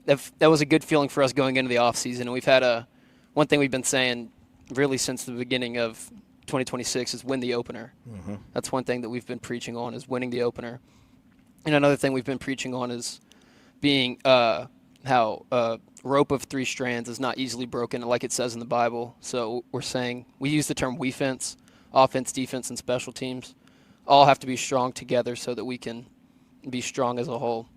that was a good feeling for us going into the off season. And we've had one thing we've been saying really since the beginning of 2026 is win the opener. Mm-hmm. That's one thing that we've been preaching on, is winning the opener. And another thing we've been preaching on is being how rope of 3 strands is not easily broken, like it says in the Bible. So we're saying we use the term we-fence, offense, defense, and special teams. All have to be strong together so that we can be strong as a whole.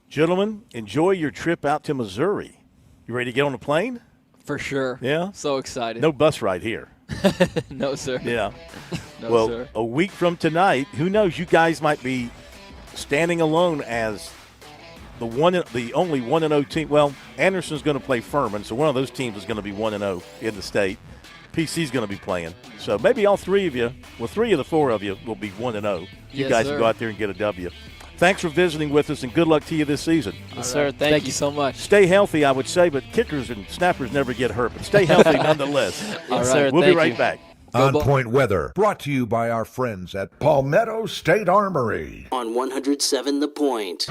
Gentlemen, enjoy your trip out to Missouri. You ready to get on a plane? For sure. Yeah? So excited. No bus ride here. No, sir. Yeah. No, well, sir. A week from tonight, who knows? You guys might be standing alone as the only 1-0 team. Well, Anderson's going to play Furman, so one of those teams is going to be 1-0 in the state. PC's going to be playing. So maybe all 3 of you, 3 of the 4 of you will be 1-0. You Yes, guys sir. can go out there and get a W. Thanks for visiting with us, and good luck to you this season. Yes, sir. Thank you so much. Stay healthy, I would say, but kickers and snappers never get hurt. But stay healthy nonetheless. Yes, sir. We'll be Thank right you. back. On Point Weather, brought to you by our friends at Palmetto State Armory. On 107 The Point.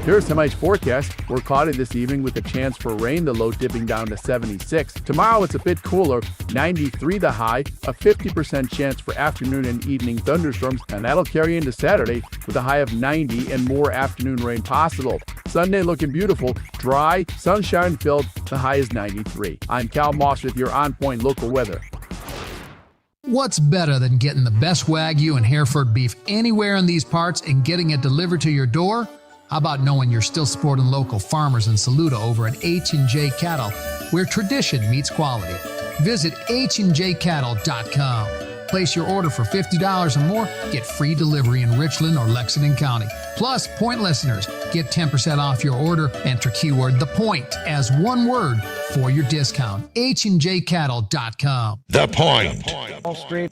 Here's tonight's forecast. We're cloudy this evening with a chance for rain, the low dipping down to 76. Tomorrow it's a bit cooler, 93 the high, a 50% chance for afternoon and evening thunderstorms, and that'll carry into Saturday with a high of 90 and more afternoon rain possible. Sunday looking beautiful, dry, sunshine filled, the high is 93. I'm Cal Moss with your On Point local weather. What's better than getting the best Wagyu and Hereford beef anywhere in these parts and getting it delivered to your door? How about knowing you're still supporting local farmers in Saluda over at H&J Cattle, where tradition meets quality? Visit HandJCattle.com. Place your order for $50 or more, get free delivery in Richland or Lexington County. Plus, Point listeners get 10% off your order. Enter keyword The Point as one word for your discount. HandJCattle.com. The Point. Wall Street.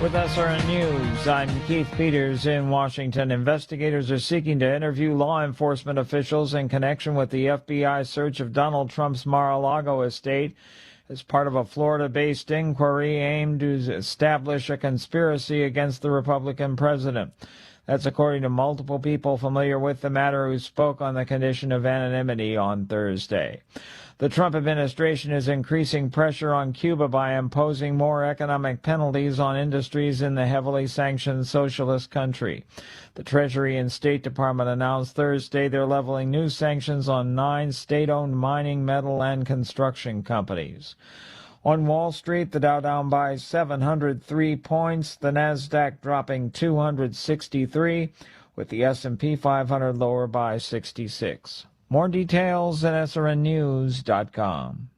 With SRN News, I'm Keith Peters in Washington. Investigators are seeking to interview law enforcement officials in connection with the FBI search of Donald Trump's Mar-a-Lago estate as part of a Florida-based inquiry aimed to establish a conspiracy against the Republican president. That's according to multiple people familiar with the matter who spoke on the condition of anonymity on Thursday. The Trump administration is increasing pressure on Cuba by imposing more economic penalties on industries in the heavily sanctioned socialist country. The Treasury and State Department announced Thursday they're leveling new sanctions on 9 state-owned mining, metal, and construction companies. On Wall Street, the Dow down by 703 points, the Nasdaq dropping 263, with the S&P 500 lower by 66. More details at srnnews.com.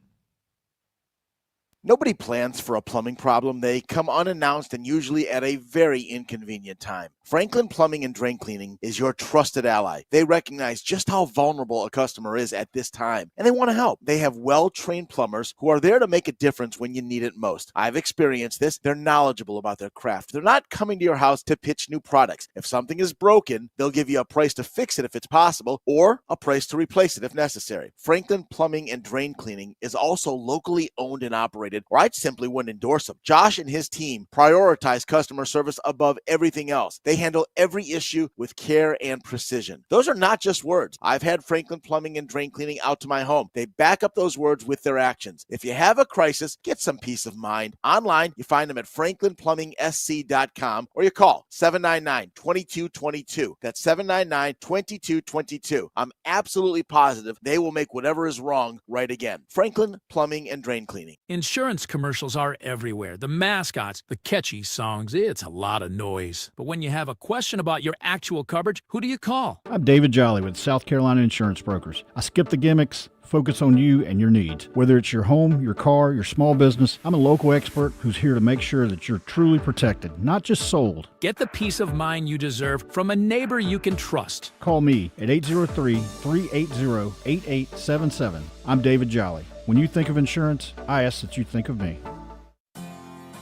Nobody plans for a plumbing problem. They come unannounced and usually at a very inconvenient time. Franklin Plumbing and Drain Cleaning is your trusted ally. They recognize just how vulnerable a customer is at this time, and they want to help. They have well-trained plumbers who are there to make a difference when you need it most. I've experienced this. They're knowledgeable about their craft. They're not coming to your house to pitch new products. If something is broken, they'll give you a price to fix it if it's possible, or a price to replace it if necessary. Franklin Plumbing and Drain Cleaning is also locally owned and operated, or I simply wouldn't endorse them. Josh and his team prioritize customer service above everything else. They handle every issue with care and precision. Those are not just words. I've had Franklin Plumbing and Drain Cleaning out to my home. They back up those words with their actions. If you have a crisis, get some peace of mind. Online, you find them at franklinplumbing.sc.com, or you call 799-2222. That's 799-2222. I'm absolutely positive they will make whatever is wrong right again. Franklin Plumbing and Drain Cleaning. Insurance commercials are everywhere. The mascots, the catchy songs, it's a lot of noise. But when you have a question about your actual coverage, who do you call? I'm David Jolly with South Carolina Insurance Brokers. I skip the gimmicks, focus on you and your needs. Whether it's your home, your car, your small business, I'm a local expert who's here to make sure that you're truly protected, not just sold. Get the peace of mind you deserve from a neighbor you can trust. Call me at 803-380-8877. I'm David Jolly. When you think of insurance, I ask that you think of me.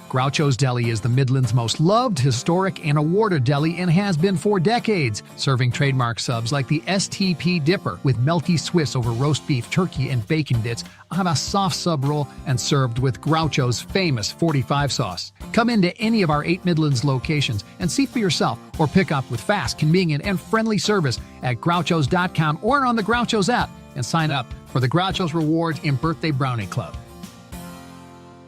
Groucho's Deli is the Midland's most loved, historic, and awarded deli and has been for decades, serving trademark subs like the STP Dipper with melty Swiss over roast beef, turkey, and bacon bits on a soft sub roll and served with Groucho's famous 45 sauce. Come into any of our 8 Midlands locations and see for yourself or pick up with fast, convenient, and friendly service at Grouchos.com or on the Groucho's app and sign up for the Groucho's Rewards and Birthday Brownie Club.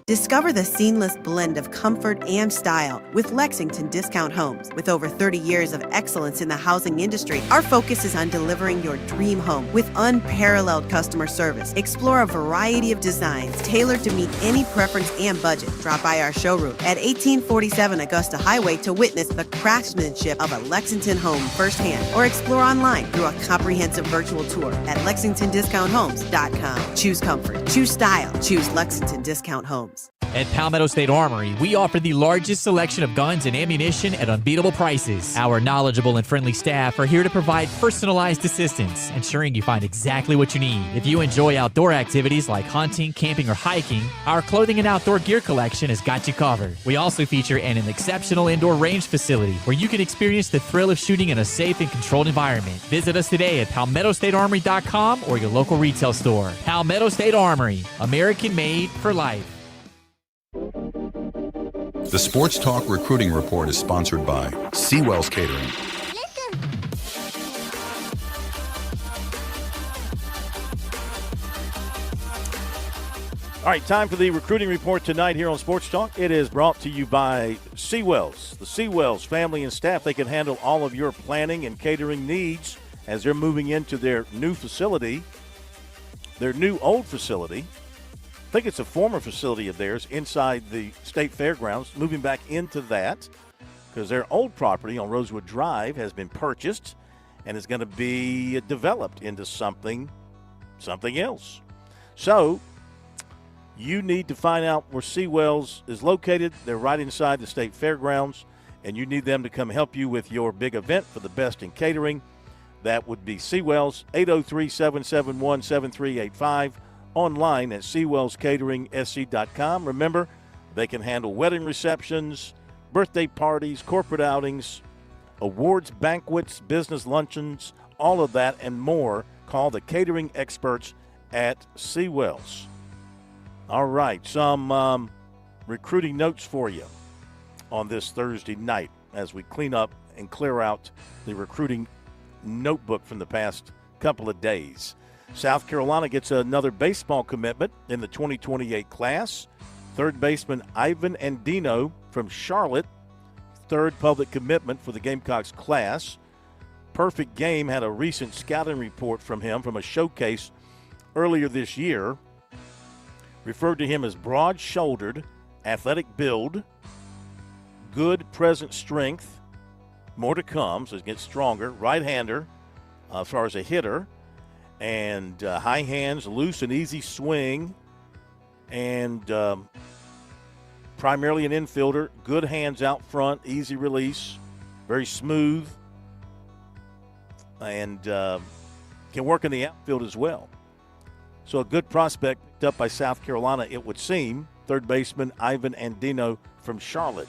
Discover the seamless blend of comfort and style with Lexington Discount Homes. With over 30 years of excellence in the housing industry, our focus is on delivering your dream home with unparalleled customer service. Explore a variety of designs tailored to meet any preference and budget. Drop by our showroom at 1847 Augusta Highway to witness the craftsmanship of a Lexington home firsthand, or explore online through a comprehensive virtual tour at lexingtondiscounthomes.com. Choose comfort, choose style, choose Lexington Discount Homes. At Palmetto State Armory, we offer the largest selection of guns and ammunition at unbeatable prices. Our knowledgeable and friendly staff are here to provide personalized assistance, ensuring you find exactly what you need. If you enjoy outdoor activities like hunting, camping, or hiking, our clothing and outdoor gear collection has got you covered. We also feature an exceptional indoor range facility where you can experience the thrill of shooting in a safe and controlled environment. Visit us today at PalmettoStateArmory.com or your local retail store. Palmetto State Armory, American made for life. The Sports Talk Recruiting Report is sponsored by Seawell's Catering. All right, time for the recruiting report tonight here on Sports Talk. It is brought to you by Seawells. The Seawells family and staff, they can handle all of your planning and catering needs as they're moving into their new facility, their new old facility. I think it's a former facility of theirs inside the state fairgrounds, moving back into that because their old property on Rosewood Drive has been purchased and is going to be developed into something else. So you need to find out where Seawells is located. They're right inside the state fairgrounds, and you need them to come help you with your big event for the best in catering. That would be Seawells, 803-771-7385. Online at SeawellsCateringSC.com. Remember, they can handle wedding receptions, birthday parties, corporate outings, awards, banquets, business luncheons, all of that and more. Call the catering experts at Seawells. All right, some recruiting notes for you on this Thursday night as we clean up and clear out the recruiting notebook from the past couple of days. South Carolina gets another baseball commitment in the 2028 class. Third baseman Ivan Andino from Charlotte, third public commitment for the Gamecocks class. Perfect Game had a recent scouting report from him from a showcase earlier this year. Referred to him as broad-shouldered, athletic build, good present strength, more to come, so he gets stronger, right-hander as far as a hitter, and high hands, loose and easy swing, and primarily an infielder. Good hands out front, easy release, very smooth, and can work in the outfield as well. So a good prospect picked up by South Carolina, it would seem. Third baseman Ivan Andino from Charlotte.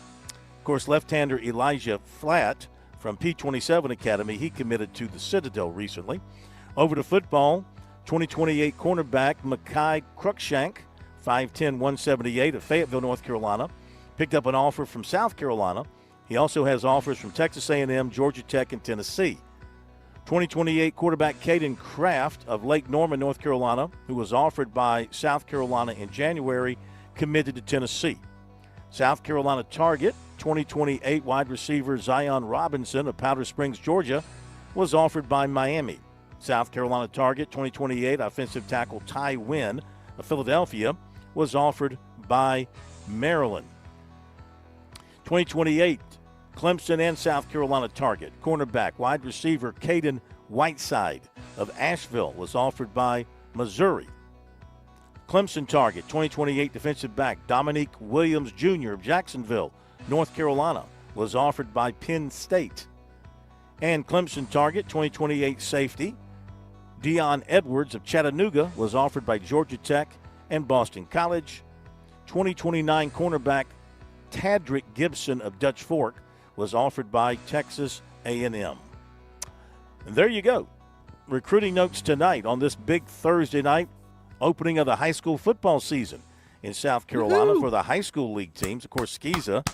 Of course, left-hander Elijah Flatt from P27 Academy, he committed to the Citadel recently. Over to football, 2028 cornerback Mekhi Cruikshank, 5'10", 178 of Fayetteville, North Carolina, picked up an offer from South Carolina. He also has offers from Texas A&M, Georgia Tech, and Tennessee. 2028 quarterback Caden Kraft of Lake Norman, North Carolina, who was offered by South Carolina in January, committed to Tennessee. South Carolina target, 2028 wide receiver Zion Robinson of Powder Springs, Georgia, was offered by Miami. South Carolina target, 2028 offensive tackle Ty Wynn of Philadelphia, was offered by Maryland. 2028 Clemson and South Carolina target, cornerback wide receiver Caden Whiteside of Asheville, was offered by Missouri. Clemson target, 2028 defensive back Dominique Williams Jr. of Jacksonville, North Carolina, was offered by Penn State. And Clemson target, 2028 safety Dion Edwards of Chattanooga, was offered by Georgia Tech and Boston College. 2029 cornerback Tadrick Gibson of Dutch Fork was offered by Texas A&M. And there you go. Recruiting notes tonight on this big Thursday night opening of the high school football season in South Carolina for the high school league teams. Of course, Skeeza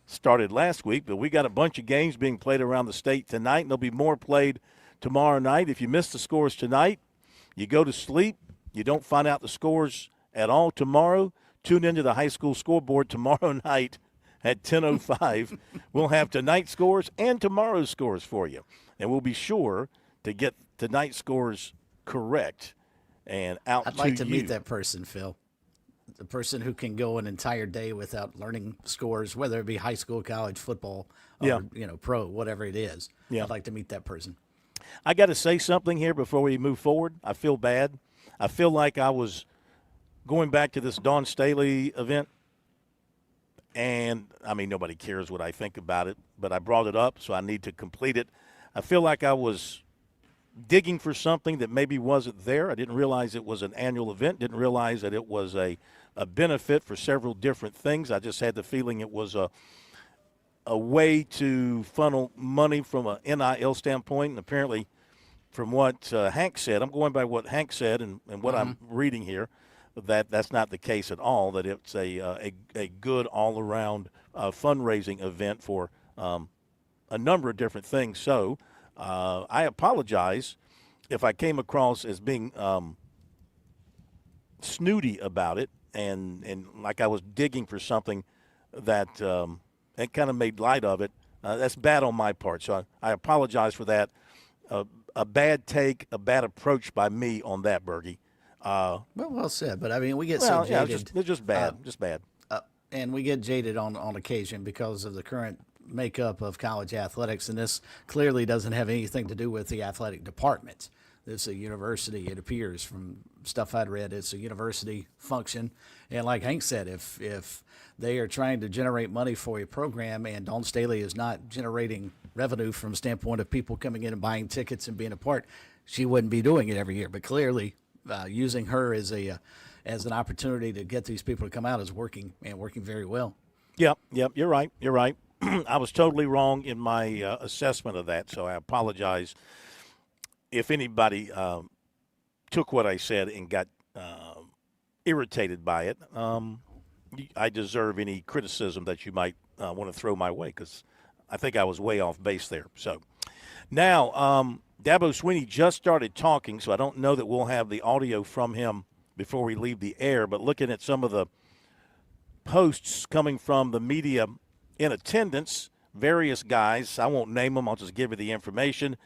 started last week, but we got a bunch of games being played around the state tonight, and there'll be more played tomorrow night. If you miss the scores tonight, you go to sleep, you don't find out the scores at all tomorrow, tune into the high school scoreboard tomorrow night at 10:05. We'll have tonight's scores and tomorrow's scores for you, and we'll be sure to get tonight's scores correct and out I'd to like to you. meet that person, Phil. The person who can go an entire day without learning scores, whether it be high school, college, football, or pro, whatever it is. Yeah. I'd like to meet that person. I got to say something here before we move forward. I feel bad. I feel like I was going back to this Dawn Staley event, and, I mean, nobody cares what I think about it, but I brought it up, so I need to complete it. I feel like I was digging for something that maybe wasn't there. I didn't realize it was an annual event, didn't realize that it was a benefit for several different things. I just had the feeling it was a way to funnel money from an NIL standpoint, and apparently from what Hank said, I'm going by what Hank said and what I'm reading here, that's not the case at all, that it's a good all-around fundraising event for a number of different things. So I apologize if I came across as being snooty about it and like I was digging for something that and kind of made light of it. That's bad on my part, so I apologize for that. A bad take, a bad approach by me on that, Bergie. Well said, but I mean, we get well, so yeah, jaded. it's just bad, just bad. And we get jaded on occasion because of the current makeup of college athletics, and this clearly doesn't have anything to do with the athletic department. It's a university, it appears, from stuff I'd read. It's a university function, and like Hank said, if they are trying to generate money for a program and Dawn Staley is not generating revenue from a standpoint of people coming in and buying tickets and being a part, she wouldn't be doing it every year. But clearly, using her as an opportunity to get these people to come out is working, and working very well. Yep, you're right. I was totally wrong in my assessment of that, so I apologize if anybody took what I said and got irritated by it. I deserve any criticism that you might want to throw my way, because I think I was way off base there. So now Dabo Swinney just started talking, so I don't know that we'll have the audio from him before we leave the air, but looking at some of the posts coming from the media in attendance, various guys, I won't name them, I'll just give you the information.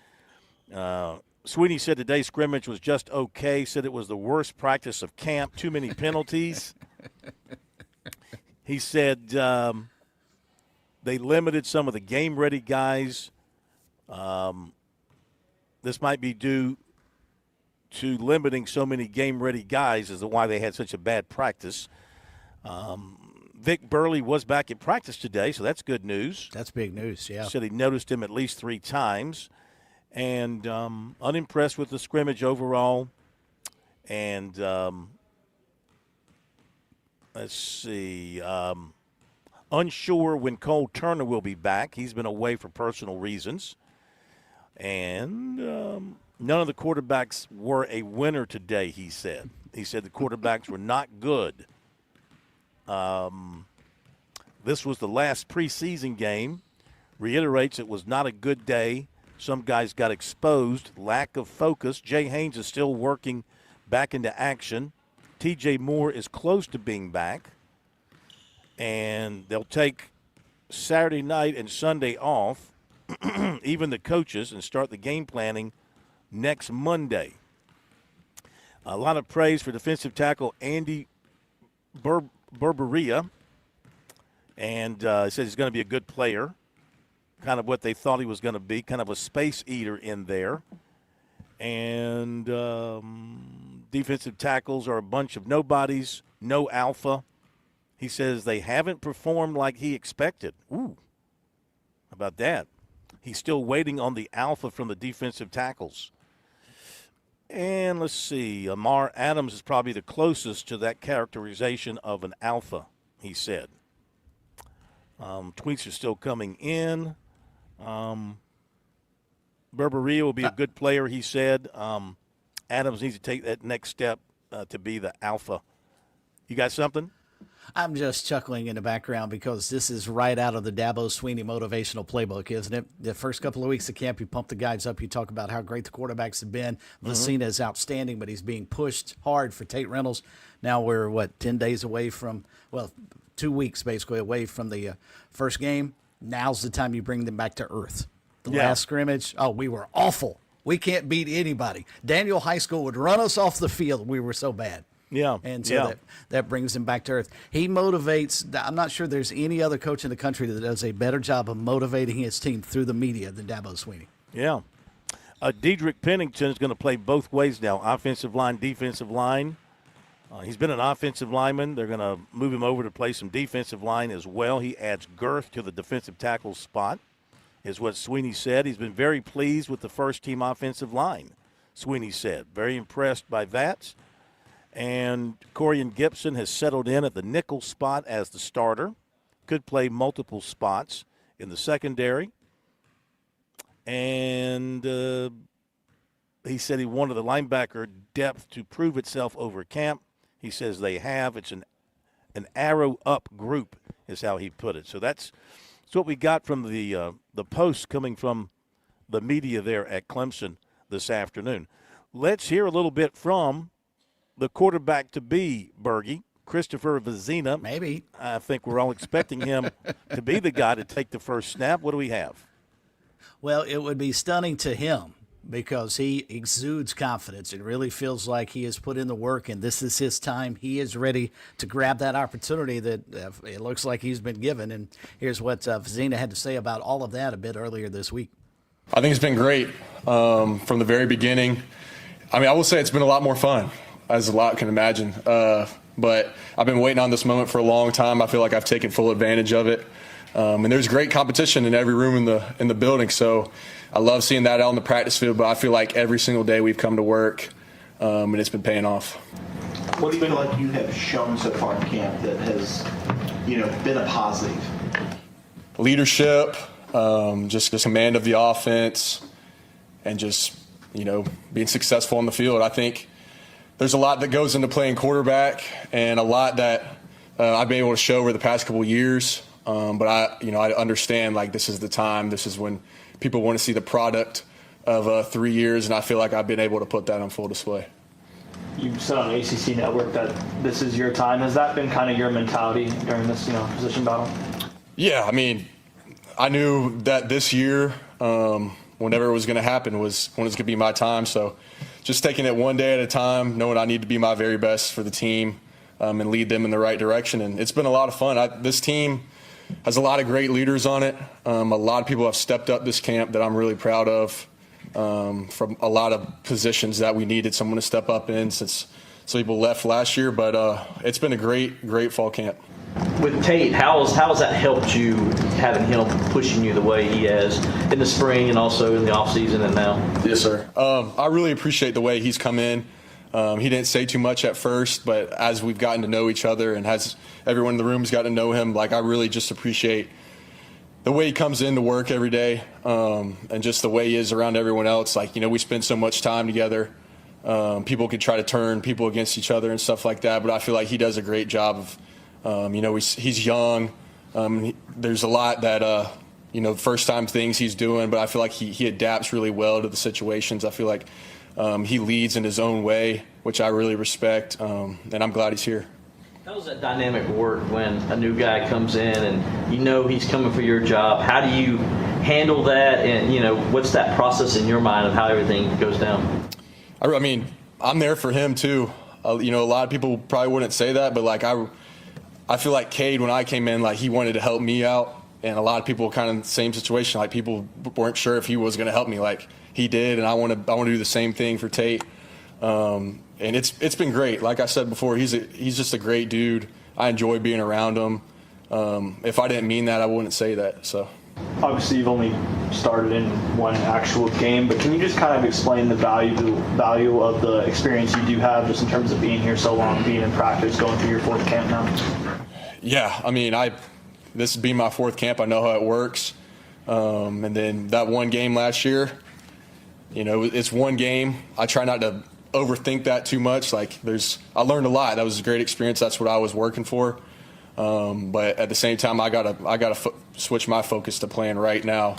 Sweeney said today's scrimmage was just okay, said it was the worst practice of camp, too many penalties. He said they limited some of the game-ready guys. This might be due to limiting so many game-ready guys is why they had such a bad practice. Vic Burley was back at practice today, so that's good news. That's big news, yeah. Said he noticed him at least 3 times. And unimpressed with the scrimmage overall. And let's see. Unsure when Cole Turner will be back. He's been away for personal reasons. And none of the quarterbacks were a winner today, he said. He said the quarterbacks were not good. This was the last preseason game. Reiterates it was not a good day. Some guys got exposed. Lack of focus. Jay Haynes is still working back into action. TJ Moore is close to being back. And they'll take Saturday night and Sunday off, even the coaches, and start the game planning next Monday. A lot of praise for defensive tackle Andy Berberia. And he says he's going to be a good player, kind of what they thought he was going to be, kind of a space eater in there. And defensive tackles are a bunch of nobodies, no alpha. He says they haven't performed like he expected. Ooh, how about that? He's still waiting on the alpha from the defensive tackles. And let's see, Amar Adams is probably the closest to that characterization of an alpha, he said. Tweets are still coming in. Berberia will be a good player, he said. Adams needs to take that next step to be the alpha. You got something? I'm just chuckling in the background because this is right out of the Dabo Swinney motivational playbook, isn't it? The first couple of weeks of camp, you pump the guys up. You talk about how great the quarterbacks have been. Messina is outstanding, but he's being pushed hard for Tate Reynolds. Now we're, 10 days away from, 2 weeks basically away from the first game. Now's the time you bring them back to earth. The last scrimmage, we were awful. We can't beat anybody. Daniel High School would run us off the field. We were so bad. Yeah. And so that brings him back to earth. He motivates. I'm not sure there's any other coach in the country that does a better job of motivating his team through the media than Dabo Swinney. Yeah. Dedrick Pennington is going to play both ways now, offensive line, defensive line. He's been an offensive lineman. They're going to move him over to play some defensive line as well. He adds girth to the defensive tackle spot, is what Swinney said. He's been very pleased with the first-team offensive line, Swinney said. Very impressed by that. And Corian Gibson has settled in at the nickel spot as the starter. Could play multiple spots in the secondary. And he said he wanted the linebacker depth to prove itself over camp. He says they have. It's an arrow-up group is how he put it. So that's what we got from the post coming from the media there at Clemson this afternoon. Let's hear a little bit from the quarterback-to-be, Bergie, Christopher Vezina. Maybe. I think we're all expecting him to be the guy to take the first snap. What do we have? Well, it would be stunning to him because he exudes confidence. It really feels like he has put in the work, and this is his time. He is ready to grab that opportunity that it looks like he's been given. And here's what Vezina had to say about all of that a bit earlier this week. I think it's been great from the very beginning. I mean, I will say it's been a lot more fun, as a lot can imagine. But I've been waiting on this moment for a long time. I feel like I've taken full advantage of it. And there's great competition in every room in the building. So I love seeing that out on the practice field. But I feel like every single day we've come to work, and it's been paying off. What do you feel like you have shown so far in camp that has, been a positive? Leadership, just the command of the offense, and just, being successful on the field. I think there's a lot that goes into playing quarterback and a lot that I've been able to show over the past couple of years. But I understand, this is the time. This is when people want to see the product of 3 years, and I feel like I've been able to put that on full display. You said on ACC Network that this is your time. Has that been kind of your mentality during this, position battle? Yeah, I mean, I knew that this year, whenever it was going to happen, was when it was going to be my time. So just taking it one day at a time, knowing I need to be my very best for the team and lead them in the right direction. And it's been a lot of fun. This team has a lot of great leaders on it. A lot of people have stepped up this camp that I'm really proud of. from a lot of positions that we needed someone to step up in since some people left last year. But it's been a great fall camp. With Tate, how has that helped you, having him pushing you the way he has in the spring and also in the offseason and now? Yes, sir. I really appreciate the way he's come in. He didn't say too much at first, but as we've gotten to know each other and has everyone in the room has gotten to know him, like, I really just appreciate the way he comes in to work every day, and just the way he is around everyone else. Like, we spend so much time together. People could try to turn people against each other and stuff like that, but I feel like he does a great job of, he's young. There's a lot that, first time things he's doing, but I feel like he adapts really well to the situations. I feel like he leads in his own way, which I really respect, and I'm glad he's here. How does that dynamic work when a new guy comes in and he's coming for your job? How do you handle that, and what's that process in your mind of how everything goes down? I mean, I'm there for him too. A lot of people probably wouldn't say that, but like I feel like Cade, when I came in, like, he wanted to help me out, and a lot of people kind of in the same situation. Like, people weren't sure if he was going to help me like he did, and I want to do the same thing for Tate. And it's been great. Like I said before, he's just a great dude. I enjoy being around him. If I didn't mean that, I wouldn't say that. So. Obviously, you've only started in one actual game, but can you just kind of explain the value of the experience you do have, just in terms of being here so long, being in practice, going through your fourth camp now? Yeah, I mean, this will be my fourth camp. I know how it works. And then that one game last year, it's one game. I try not to overthink that too much. Like, I learned a lot. That was a great experience. That's what I was working for. But at the same time, I gotta switch my focus to playing right now.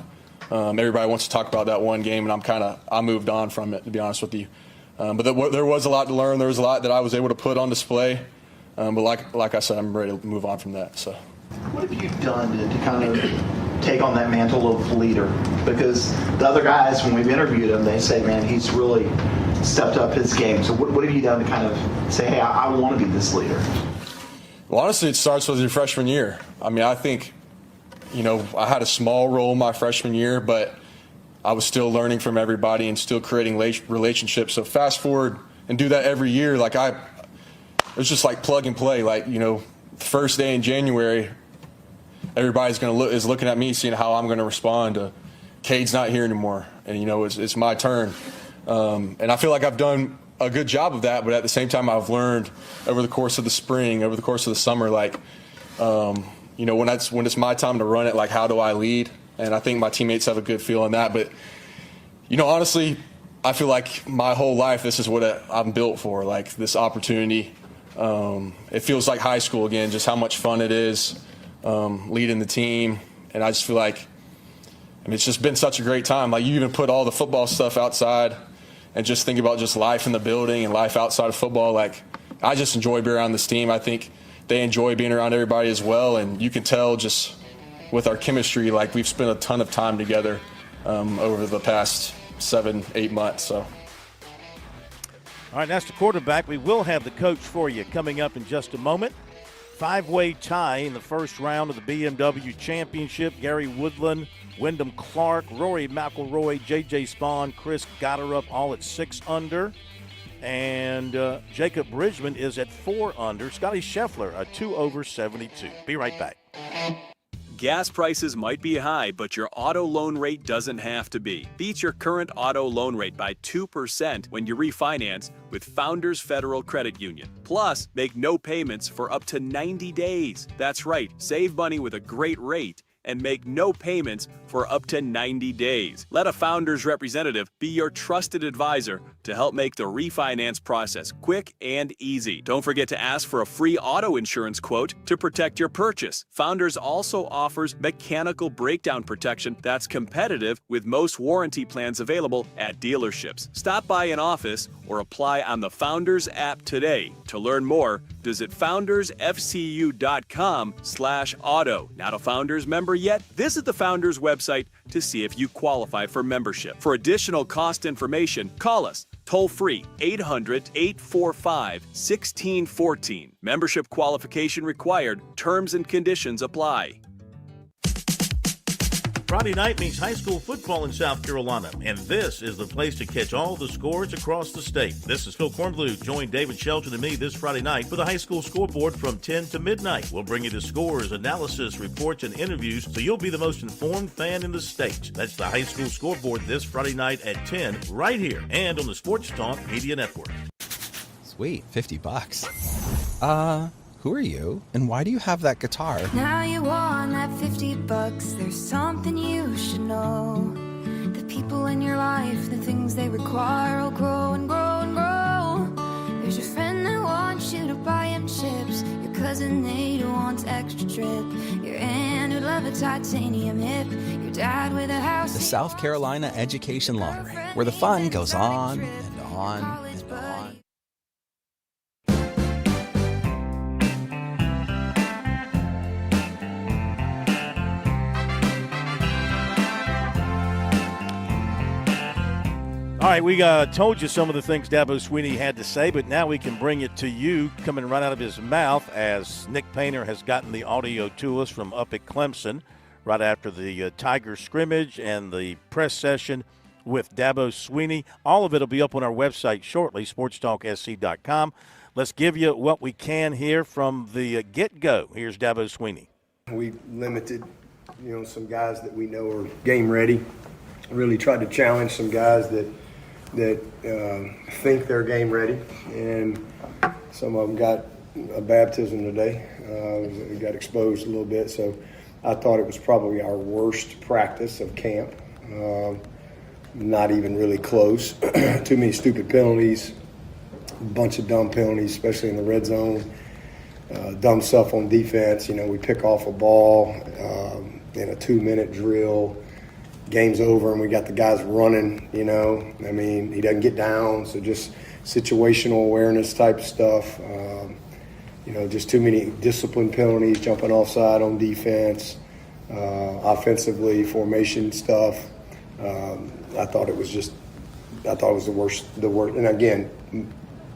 Everybody wants to talk about that one game, and I moved on from it, to be honest with you. But there was a lot to learn. There was a lot that I was able to put on display. But like I said, I'm ready to move on from that. So. What have you done to kind of take on that mantle of leader? Because the other guys, when we've interviewed them, they say, man, he's really stepped up his game. So what have you done to kind of say, hey, I want to be this leader? Well, honestly, it starts with your freshman year. I mean, I think, I had a small role my freshman year, but I was still learning from everybody and still creating relationships. So fast forward and do that every year. Like, it was just like plug and play. Like, first day in January, everybody's is looking at me, seeing how I'm going to respond to Cade's not here anymore, and it's my turn. And I feel like I've done a good job of that, but at the same time, I've learned over the course of the spring, over the course of the summer, like, when it's my time to run it, like, how do I lead? And I think my teammates have a good feel on that. But, honestly, I feel like my whole life, this is what I'm built for, like, this opportunity. It feels like high school again, just how much fun it is leading the team. And I just feel like, it's just been such a great time. Like, you even put all the football stuff outside and just think about just life in the building and life outside of football. Like, I just enjoy being around this team. I think they enjoy being around everybody as well. And you can tell just with our chemistry, like, we've spent a ton of time together over the past 7-8 months. So. All right, that's the quarterback. We will have the coach for you coming up in just a moment. 5-way tie in the first round of the BMW Championship. Gary Woodland, Wyndham Clark, Rory McIlroy, J.J. Spahn, Chris Gotterup, all at 6 under. And Jacob Bridgman is at 4 under. Scotty Scheffler, a 2 over 72. Be right back. Gas prices might be high, but your auto loan rate doesn't have to be. Beat your current auto loan rate by 2% when you refinance with Founders Federal Credit Union. Plus, make no payments for up to 90 days. That's right, save money with a great rate and make no payments for up to 90 days. Let a Founders representative be your trusted advisor to help make the refinance process quick and easy. Don't forget to ask for a free auto insurance quote to protect your purchase. Founders also offers mechanical breakdown protection that's competitive with most warranty plans available at dealerships. Stop by an office or apply on the Founders app today. To learn more, visit foundersfcu.com/auto. Not a Founders member yet? Visit the Founders website to see if you qualify for membership. For additional cost information, call us toll-free 800-845-1614. Membership qualification required. Terms and conditions apply. Friday night means high school football in South Carolina, and this is the place to catch all the scores across the state. This is Phil Kornbluth. Join David Shelton and me this Friday night for the high school scoreboard from 10 to midnight. We'll bring you the scores, analysis, reports, and interviews so you'll be the most informed fan in the state. That's the high school scoreboard this Friday night at 10 right here and on the Sports Talk Media Network. Sweet, $50. Who are you, and why do you have that guitar? Now you want that $50. There's something you should know. The people in your life, the things they require will grow and grow and grow. There's your friend that wants you to buy him chips. Your cousin Nate who wants extra trip. Your aunt who'd love a titanium hip. Your dad with a house. The South Carolina Education Lottery, where the fun goes on and on and on. All right, we told you some of the things Dabo Swinney had to say, but now we can bring it to you coming right out of his mouth as Nick Painter has gotten the audio to us from up at Clemson right after the Tiger scrimmage and the press session with Dabo Swinney. All of it will be up on our website shortly, SportsTalkSC.com. Let's give you what we can here from the get-go. Here's Dabo Swinney. We limited, some guys that we know are game ready. Really tried to challenge some guys that think they're game ready, and some of them got a baptism today. Got exposed a little bit, so I thought it was probably our worst practice of camp. Not even really close. Too many stupid penalties, a bunch of dumb penalties, especially in the red zone. Dumb stuff on defense. We pick off a ball in a 2-minute drill. Game's over and we got the guys running, he doesn't get down, so just situational awareness type stuff. Just too many discipline penalties, jumping offside on defense, offensively, formation stuff. I thought it was the worst. And again,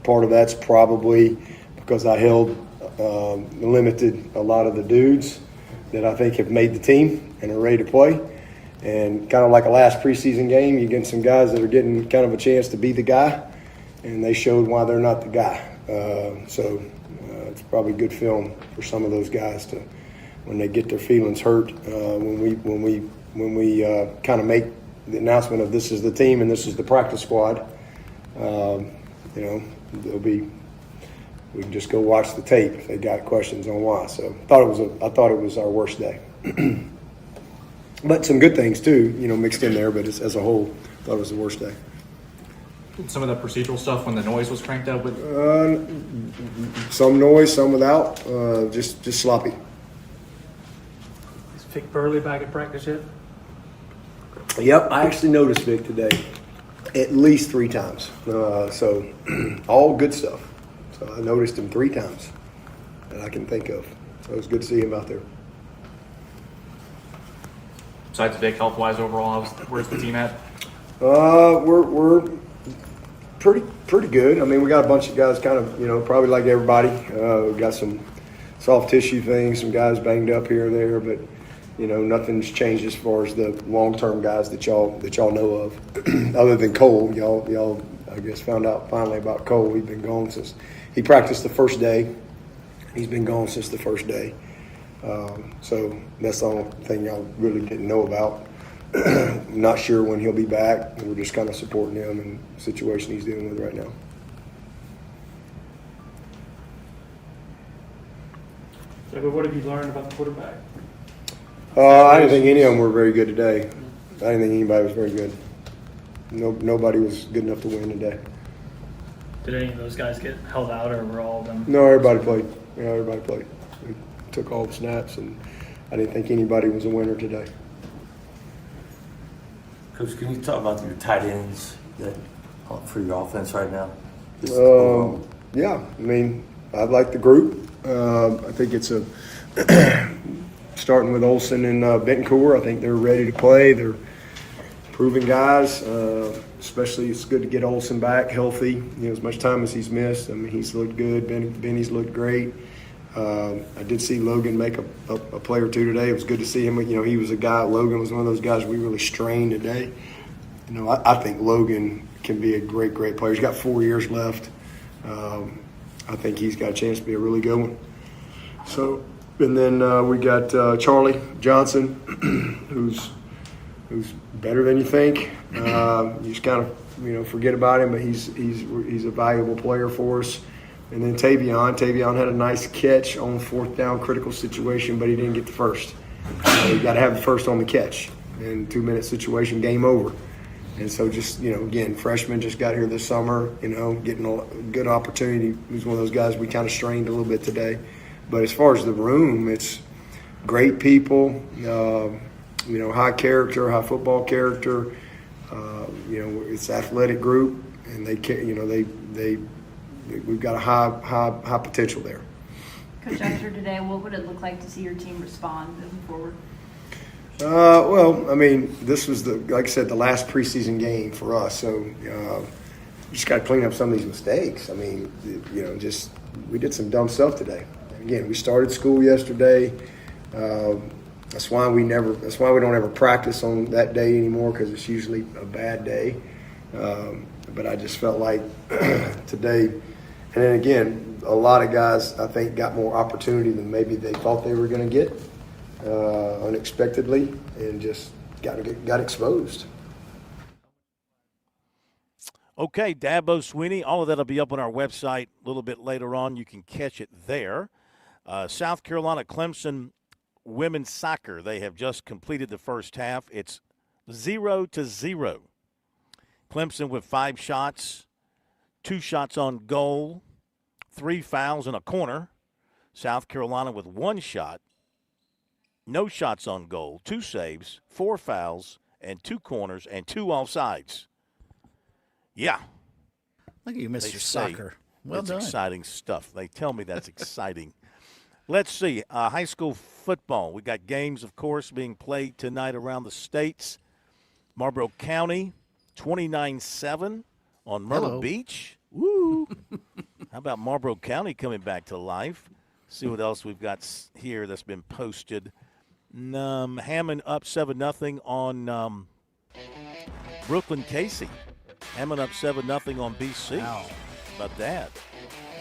part of that's probably because I limited a lot of the dudes that I think have made the team and are ready to play. And kind of like a last preseason game, you get some guys that are getting kind of a chance to be the guy, and they showed why they're not the guy. So it's probably good film for some of those guys to, when they get their feelings hurt, when we kind of make the announcement of this is the team and this is the practice squad. We can just go watch the tape if they got questions on why. So I thought it was our worst day. But some good things too, mixed in there. But as a whole, I thought it was the worst day. Some of the procedural stuff when the noise was cranked up with. Some noise, some without. Just sloppy. Is Vic Burley back at practice yet? Yep, I actually noticed Vic today at least 3 times. So all good stuff. So I noticed him 3 times that I can think of. So it was good to see him out there. Besides Vic, health-wise overall, where's the team at? We're pretty good. I mean, we got a bunch of guys kind of, probably like everybody. We've got some soft tissue things, some guys banged up here or there, but, nothing's changed as far as the long-term guys that y'all know of. Other than Cole, y'all I guess found out finally about Cole. He's been gone since he practiced the first day. He's been gone since the first day. So that's the only thing y'all really didn't know about. Not sure when he'll be back. We're just kind of supporting him and the situation he's dealing with right now. So, what have you learned about the quarterback? I didn't think any of them were very good today. I didn't think anybody was very good. Nobody was good enough to win today. Did any of those guys get held out, or were all of them? No, everybody played. Everybody played. We took all the snaps, and I didn't think anybody was a winner today. Coach, can you talk about your tight ends for your offense right now? Yeah, I mean, I like the group. I think it's starting with Olsen and Bentoncourt. I think they're ready to play. They're proven guys. Especially, it's good to get Olsen back healthy. As much time as he's missed. I mean, he's looked good. Benny's looked great. I did see Logan make a play or two today. It was good to see him. You know, he was a guy. Logan was one of those guys we really strained today. You know, I think Logan can be a great player. He's got 4 years left. I think he's got a chance to be a really good one. So, and then we got Charlie Johnson, who's better than you think. You just kind of forget about him, but he's a valuable player for us. And then Tavion had a nice catch on 4th down critical situation, but he didn't get the first. You got to have the first on the catch. And 2-minute situation, game over. And so just, again, freshman just got here this summer, getting a good opportunity. He's one of those guys we kind of strained a little bit today. But as far as the room, it's great people, high character, high football character. It's an athletic group, and we've got a high potential there. Coach, after today, what would it look like to see your team respond moving forward? This was like I said, the last preseason game for us. So you just got to clean up some of these mistakes. We did some dumb stuff today. Again, we started school yesterday. That's why we don't ever practice on that day anymore, because it's usually a bad day. But I just felt like today, and then again, a lot of guys I think got more opportunity than maybe they thought they were going to get unexpectedly, and just got exposed. Okay, Dabo Swinney, all of that will be up on our website a little bit later on. You can catch it there. South Carolina Clemson women's soccer, they have just completed the first half. It's 0-0. Clemson with 5 shots, 2 shots on goal, 3 fouls and a corner. South Carolina with 1 shot, no shots on goal, 2 saves, 4 fouls, and 2 corners, and 2 offsides. Yeah. Look at you, Mr. Soccer. Well done. That's exciting stuff. They tell me that's exciting. Let's see. High school football. We got games, of course, being played tonight around the states. Marlboro County, 29-7 on Myrtle Beach. Woo! How about Marlboro County coming back to life? See what else we've got here that's been posted. Hammond up 7-0 on Brooklyn Casey. Hammond up 7-0 on BC. Wow. How about that?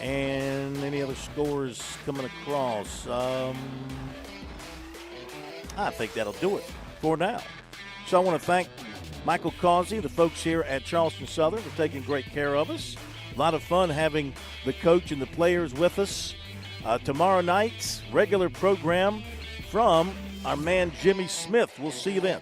And any other scores coming across? I think that'll do it for now. So I want to thank Michael Causey, the folks here at Charleston Southern, for taking great care of us. A lot of fun having the coach and the players with us. Tomorrow night's regular program from our man Jimmy Smith. We'll see you then.